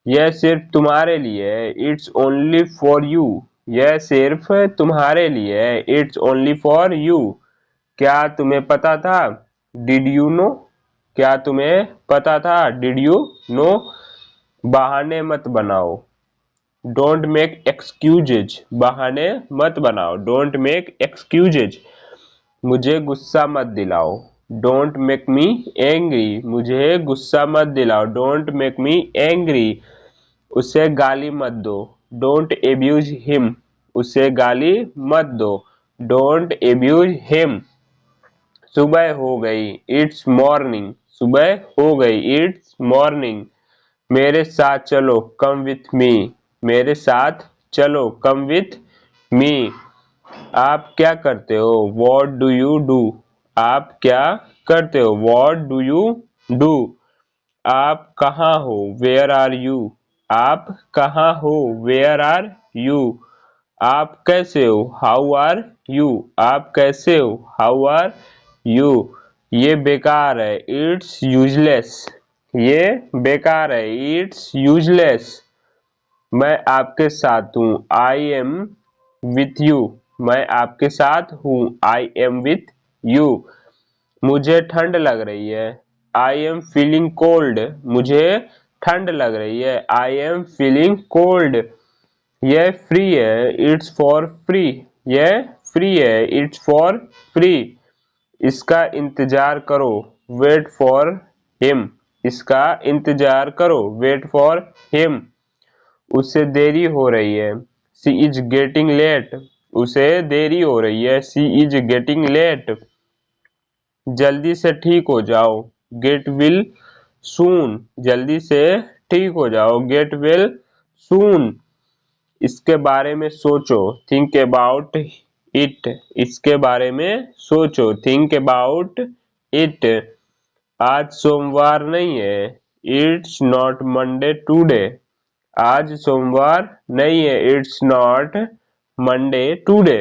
यह सिर्फ तुम्हारे लिए है, इट्स ओनली फॉर यू। यह सिर्फ तुम्हारे लिए है, इट्स ओनली फॉर यू। क्या तुम्हें पता था, डिड यू नो। क्या तुम्हें पता था, डिड यू नो। बहाने मत बनाओ, डोंट मेक एक्सक्यूजेज। बहाने मत बनाओ, डोंट मेक एक्सक्यूजेज। मुझे गुस्सा मत दिलाओ, डोंट मेक मी एंग्री। मुझे गुस्सा मत दिलाओ, डोंट मेक मी एंग्री। उसे गाली मत दो, डोंट एब्यूज हिम। उसे गाली मत दो, डोंट एब्यूज हिम। सुबह हो गई, इट्स मॉर्निंग। सुबह हो गई, इट्स मॉर्निंग। मेरे साथ चलो, कम विथ मी। मेरे साथ चलो, कम विथ मी। आप क्या करते हो, वॉट डू यू डू। आप क्या करते हो, वॉट डू यू डू। आप कहाँ हो, वेयर आर यू। आप कहाँ हो, वेयर आर यू। आप कैसे हो, हाउ आर यू। आप कैसे हो, हाउ आर यू। ये बेकार है, इट्स यूजलेस। ये बेकार है, इट्स यूजलेस। मैं आपके साथ हूँ, आई एम विथ यू। मैं आपके साथ हूँ, आई एम विथ यू। मुझे ठंड लग रही है, आई एम फीलिंग कोल्ड, मुझे ठंड लग रही है। I am feeling cold. यह फ्री है, इट्स फॉर फ्री। यह फ्री है, इट्स फॉर फ्री। इसका इंतजार करो, वेट फॉर हिम। इसका इंतजार करो, वेट फॉर हिम। उसे देरी हो रही है, सी इज गेटिंग लेट। उसे देरी हो रही है, सी इज गेटिंग लेट। जल्दी से ठीक हो जाओ, गेट विल सून। जल्दी से ठीक हो जाओ, गेट विल सून। इसके बारे में सोचो, थिंक अबाउट इट। इसके बारे में सोचो, थिंक अबाउट इट। आज सोमवार नहीं है, इट्स नॉट मंडे टुडे। आज सोमवार नहीं है, इट्स नॉट मंडे टुडे।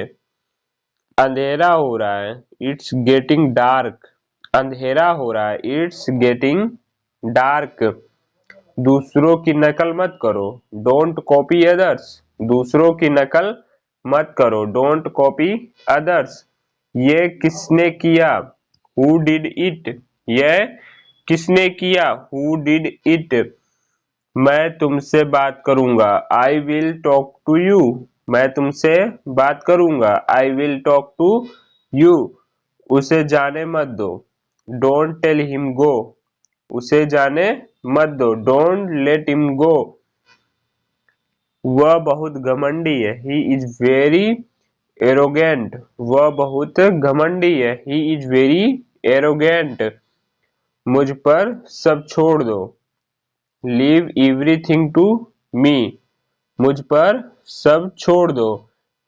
अंधेरा हो रहा है, इट्स गेटिंग डार्क। अंधेरा हो रहा है, इट्स गेटिंग डार्क। दूसरों की नकल मत करो, डोंट कॉपी अदर्स। दूसरों की नकल मत करो, डोंट कॉपी अदर्स। ये किसने किया, हु डिड इट। यह किसने किया, हु डिड इट। मैं तुमसे बात करूंगा, I will talk to you. मैं तुमसे बात करूंगा, I will talk to you. उसे जाने मत दो, डोंट टेल हिम गो। उसे जाने मत दो, डोंट लेट हिम गो। वह बहुत घमंडी है, ही इज वेरी एरोगेंट। वह बहुत घमंडी है, ही इज वेरी एरोगेंट। मुझ पर सब छोड़ दो, लीव एवरीथिंग टू मी। मुझ पर सब छोड़ दो,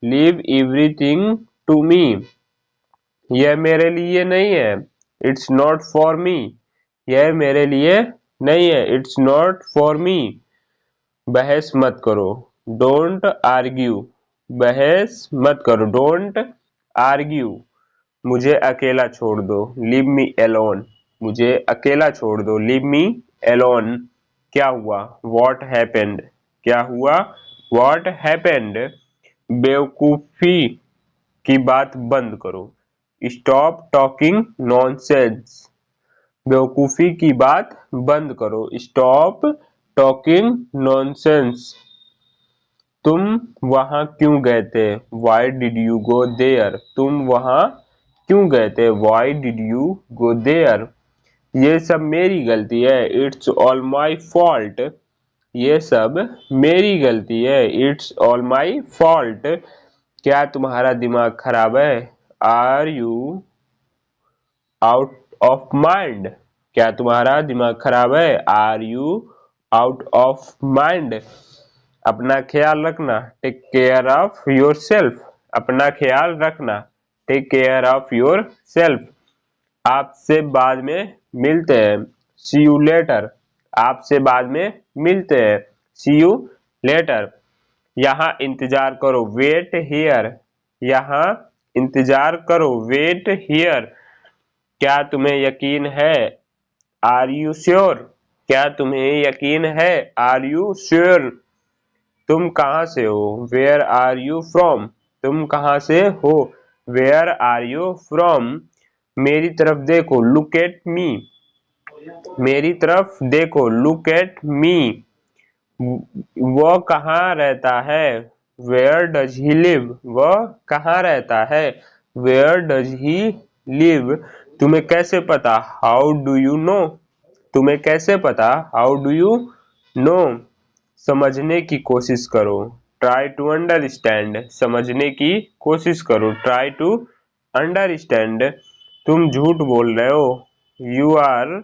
लीव एवरीथिंग टू मी। यह मेरे लिए नहीं है, इट्स नॉट फॉर मी। यह मेरे लिए नहीं है, इट्स नॉट फॉर मी। बहस मत करो, डोंट आर्ग्यू। बहस मत करो, डोंट आर्ग्यू। मुझे अकेला छोड़ दो, लीव मी एलोन। मुझे अकेला छोड़ दो, लीव मी एलोन। क्या हुआ, वॉट हैपेंड। क्या हुआ, वॉट हैपेंड। बेवकूफी की बात बंद करो, स्टॉप टॉकिंग नॉनसेंस। बेवकूफी की बात बंद करो, स्टॉप टॉकिंग नॉनसेंस। तुम वहां क्यों गए थे, why did you go there. तुम वहां क्यों गए थे, why did you go there. ये सब मेरी गलती है, इट्स ऑल माई फॉल्ट। ये सब मेरी गलती है, इट्स ऑल माई फॉल्ट। क्या तुम्हारा दिमाग खराब है, are you out of mind. क्या तुम्हारा दिमाग खराब है, are you out of mind. अपना ख्याल रखना, take care of yourself. अपना ख्याल रखना, take care of yourself. आपसे बाद में मिलते हैं, सी यू लेटर। आपसे बाद में मिलते हैं, सी यू लेटर। यहाँ इंतजार करो, वेट हियर। यहाँ इंतजार करो, वेट हियर। क्या तुम्हें यकीन है, आर यू श्योर। क्या तुम्हें यकीन है, आर यू श्योर। तुम कहाँ से हो, वेयर आर यू फ्रॉम। तुम कहाँ से हो, वेयर आर यू फ्रॉम। मेरी तरफ देखो, लुक एट मी। मेरी तरफ देखो, लुक एट मी। वह कहाँ रहता है, वेयर डज ही लिव। वह कहाँ रहता है, वेयर डज ही लिव। तुम्हें कैसे पता, हाउ डू यू नो। तुम्हें कैसे पता, हाउ डू यू नो। समझने की कोशिश करो, ट्राई टू अंडरस्टैंड। समझने की कोशिश करो, ट्राई टू अंडरस्टैंड। तुम झूठ बोल रहे हो, यू आर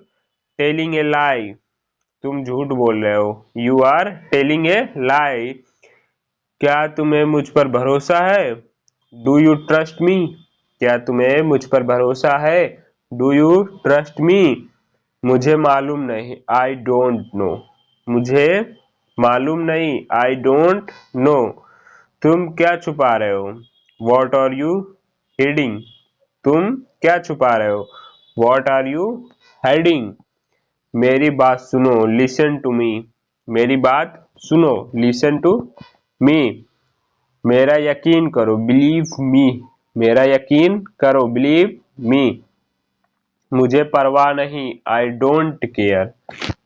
टेलिंग ए लाई। तुम झूठ बोल रहे हो, यू आर टेलिंग ए लाई। क्या तुम्हें मुझ पर भरोसा है, डू यू ट्रस्ट मी। क्या तुम्हें मुझ पर भरोसा है, डू यू ट्रस्ट मी। मुझे मालूम नहीं, आई डोंट नो। मुझे मालूम नहीं, आई डोंट नो। तुम क्या छुपा रहे हो, वॉट आर यू हिडिंग। तुम क्या छुपा रहे हो, वॉट आर यू हाइडिंग। मेरी बात सुनो, लिसन टू मी। मेरी बात सुनो, लिसन टू मी। मेरा यकीन करो, बिलीव मी। मेरा यकीन करो, बिलीव मी। मुझे परवाह नहीं, आई डोंट केयर।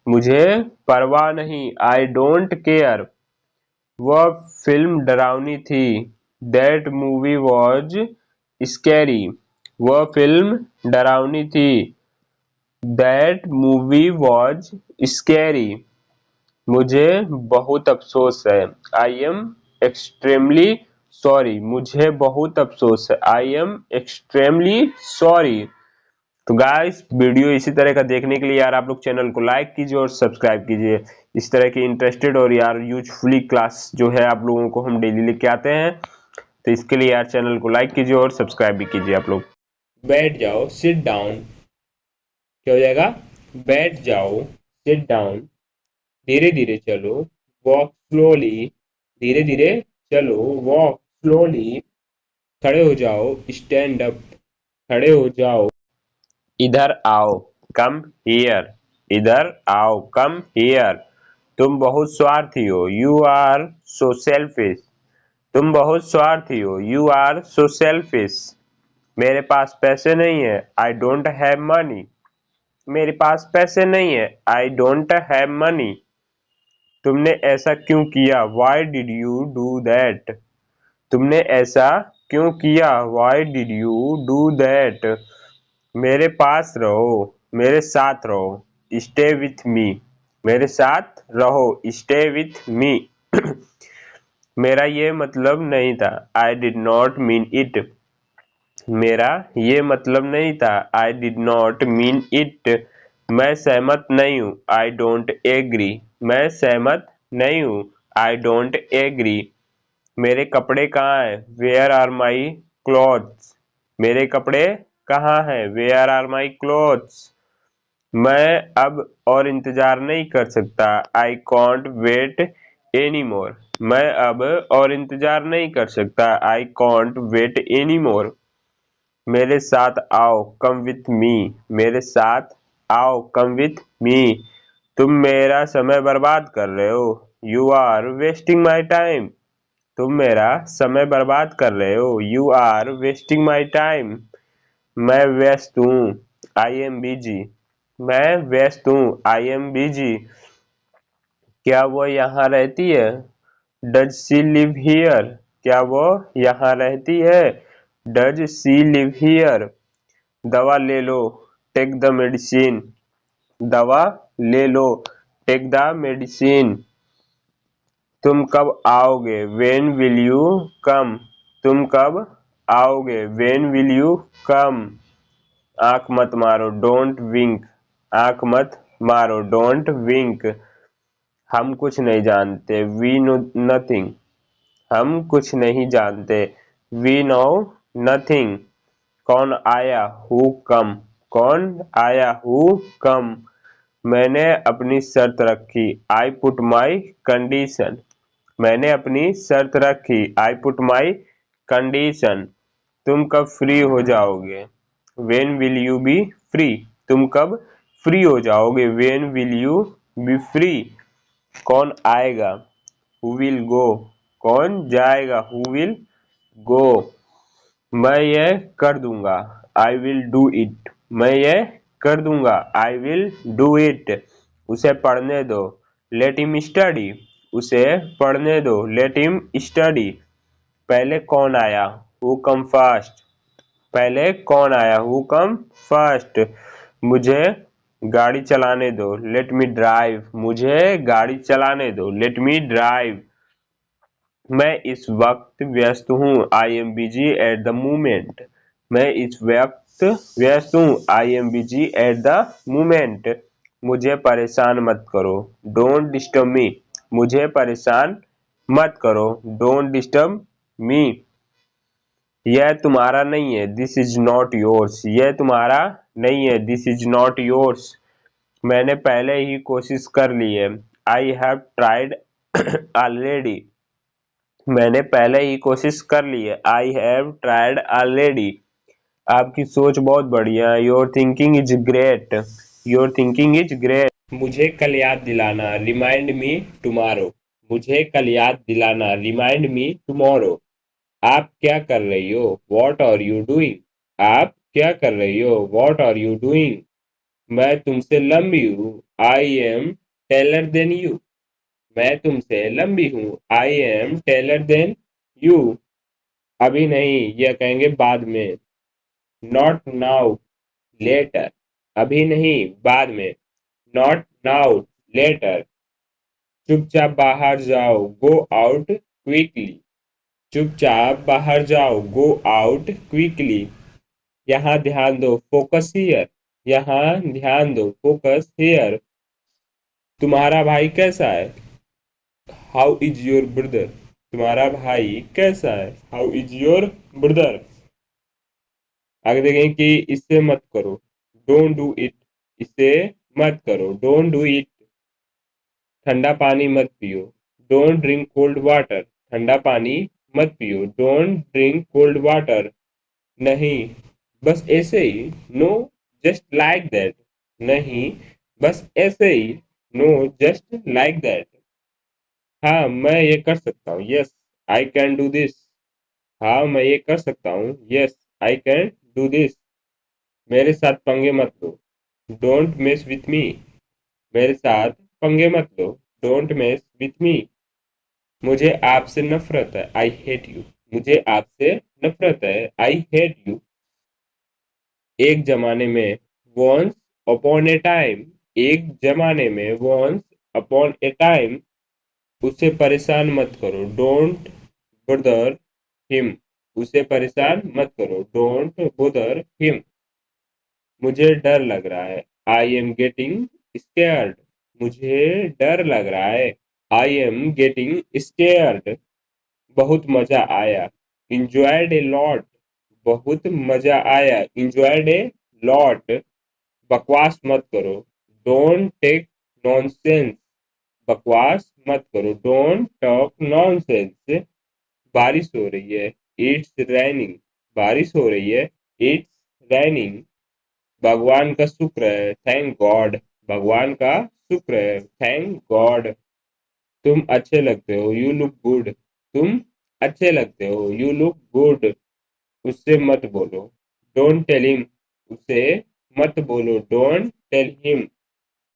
मुझे परवाह नहीं, आई डोंट केयर। वह फिल्म डरावनी थी। That movie was scary. वह फिल्म डरावनी थी। That movie was scary. मुझे बहुत अफसोस है। I am extremely sorry. मुझे बहुत अफसोस है। I am extremely sorry. तो गाइस, वीडियो इसी तरह का देखने के लिए यार आप लोग चैनल को लाइक कीजिए और सब्सक्राइब कीजिए। इस तरह की इंटरेस्टेड और यार यूजफुली क्लास जो है आप लोगों को हम डेली लेके आते हैं। तो इसके लिए यार चैनल को लाइक कीजिए और सब्सक्राइब भी कीजिए आप लोग। बैठ जाओ, सिट डाउन। क्या हो जाएगा? बैठ जाओ, सिट डाउन। धीरे धीरे चलो, वॉक स्लोली। धीरे धीरे चलो, वॉक स्लोली। खड़े हो जाओ, स्टैंड अप। खड़े हो जाओ। इधर आओ, कम हियर। इधर आओ, कम हियर। तुम बहुत स्वार्थी हो, यू आर सो सेल्फिश। तुम बहुत स्वार्थी हो, यू आर सो सेल्फिश। मेरे पास पैसे नहीं है, आई डोंट हैव मनी। मेरे पास पैसे नहीं है, आई डोंट हैव मनी। तुमने ऐसा क्यों किया, Y did you do that. तुमने ऐसा क्यों किया, Y did you do that. मेरे पास रहो, मेरे साथ रहो, स्टे विथ मी। मेरे साथ रहो, स्टे विथ मी। मेरा ये मतलब नहीं था, I did not mean it. मेरा ये मतलब नहीं था, I did not mean it. मैं सहमत नहीं हूँ, आई डोंट एग्री। मैं सहमत नहीं हूँ, आई डोंट एग्री। मेरे कपड़े कहाँ हैं, वेयर आर माई क्लॉथ्स। मेरे कपड़े कहाँ हैं, वेयर आर माई क्लॉथ्स। मैं अब और इंतजार नहीं कर सकता, I can't wait any more. मैं अब और इंतजार नहीं कर सकता, I can't wait any more. मेरे साथ आओ, कम विथ मी। मेरे साथ आओ, कम विथ मी। तुम मेरा समय बर्बाद कर रहे हो, you are wasting my time. तुम मेरा समय बर्बाद कर रहे हो, you are wasting my time. मैं व्यस्त हूँ, आई एम बिजी। मैं व्यस्त हूँ, आई एम बिजी। क्या वो यहाँ रहती है, डज सी लिव हियर। क्या वो यहाँ रहती है, डज सी लिव हियर। दवा ले लो, टेक द मेडिसिन। दवा ले लो, टेक द मेडिसिन। तुम कब आओगे, वेन विल यू कम। तुम कब आओगे, वेन विल यू कम। आंख मत मारो, डोंट विंक। आंख मत मारो, डोंट विंक। हम कुछ नहीं जानते, वी नो नथिंग। हम कुछ नहीं जानते, वी नो नथिंग। कौन आया, हु कम। कौन आया, हु कम। मैंने अपनी शर्त रखी, आई पुट माई कंडीशन। मैंने अपनी शर्त रखी, आई पुट माई कंडीशन। तुम कब फ्री हो जाओगे, when will you be free. तुम कब फ्री हो जाओगे, when will you be free. कौन आएगा, हु विल गो। कौन जाएगा, हु विल गो। मैं ये कर दूंगा, आई विल डू इट। मैं ये कर दूंगा, आई विल डू इट। उसे पढ़ने दो, लेट हिम स्टडी। उसे पढ़ने दो, लेट हिम स्टडी। पहले कौन आया, हु कम फर्स्ट। पहले कौन आया, हु कम फर्स्ट। मुझे गाड़ी चलाने दो, लेट मी ड्राइव। मुझे गाड़ी चलाने दो, लेट मी ड्राइव। मैं इस वक्त व्यस्त हूँ, I am busy at the moment. मैं इस वक्त व्यस्त हूँ, I am busy at the moment. मुझे परेशान मत करो, डोंट डिस्टर्ब मी। मुझे परेशान मत करो, डोंट डिस्टर्ब मी। यह तुम्हारा नहीं है, दिस इज नॉट योर्स। यह तुम्हारा नहीं है, दिस इज नॉट योर्स। मैंने पहले ही कोशिश कर ली है, आई हैव ट्राइड ऑलरेडी। मैंने पहले ही कोशिश कर ली है, आई हैव ट्राइड ऑलरेडी। आपकी सोच बहुत बढ़िया है, your thinking is great. Your thinking is great. मुझे कल याद दिलाना, रिमाइंड मी टुमारो। मुझे कल याद दिलाना, रिमाइंड मी टुमारो। आप क्या कर रही हो, वॉट आर यू डूइंग। आप क्या कर रही हो? What are you doing? मैं तुमसे लंबी हूँ। I am taller than you. मैं तुमसे लंबी हूँ। I am taller than you. अभी नहीं, यह कहेंगे बाद में। Not now, later. अभी नहीं, बाद में। Not now, later. चुपचाप बाहर जाओ, go out quickly. चुपचाप बाहर जाओ, go out quickly. यहाँ ध्यान दो, फोकस हियर। यहाँ ध्यान दो, फोकस हियर। तुम्हारा भाई कैसा है? How is your brother? तुम्हारा भाई कैसा है? How is your brother? आगे देखें कि इससे मत करो, डोंट डू इट। इसे मत करो, डोंट डू इट। ठंडा पानी मत पियो, डोंट ड्रिंक कोल्ड वाटर। ठंडा पानी मत पियो, डोंट ड्रिंक कोल्ड वाटर। नहीं, बस ऐसे ही, नो, जस्ट लाइक दैट। नहीं, बस ऐसे ही, नो, जस्ट लाइक दैट। हाँ, मैं ये कर सकता हूँ, yes, I can do this. हाँ, मैं ये कर सकता हूँ, yes, I can do this. मेरे साथ पंगे मत लो, डोंट मेस विथ मी। मेरे साथ पंगे मत लो, डोंट मेस विथ मी। मुझे आपसे नफरत है, आई हेट यू। मुझे आपसे नफरत है, आई हेट यू। एक जमाने में, वंस अपॉन ए टाइम। एक जमाने में, वंस अपॉन ए टाइम। उसे परेशान मत करो, डोंट बदर हिम। उसे परेशान मत करो, डोंट बदर हिम। मुझे डर लग रहा है, आई एम गेटिंग स्केयर्ड। मुझे डर लग रहा है, आई एम गेटिंग स्केयर्ड। बहुत मजा आया, इंजॉयड ए लॉट। बहुत मजा आया, इंजॉयड ए लॉट। बकवास मत करो, डोंट टेक नॉनसेंस। बकवास मत करो, डोंट टॉक नॉनसेंस। बारिश हो रही है, इट्स रैनिंग। बारिश हो रही है, इट्स रैनिंग। भगवान का शुक्र है, थैंक गॉड। भगवान का शुक्र है, थैंक गॉड। तुम अच्छे लगते हो, यू लुक गुड। तुम अच्छे लगते हो, यू लुक गुड। उससे मत बोलो, डोंट टेल हिम। उसे मत बोलो, डोंट टेल हिम।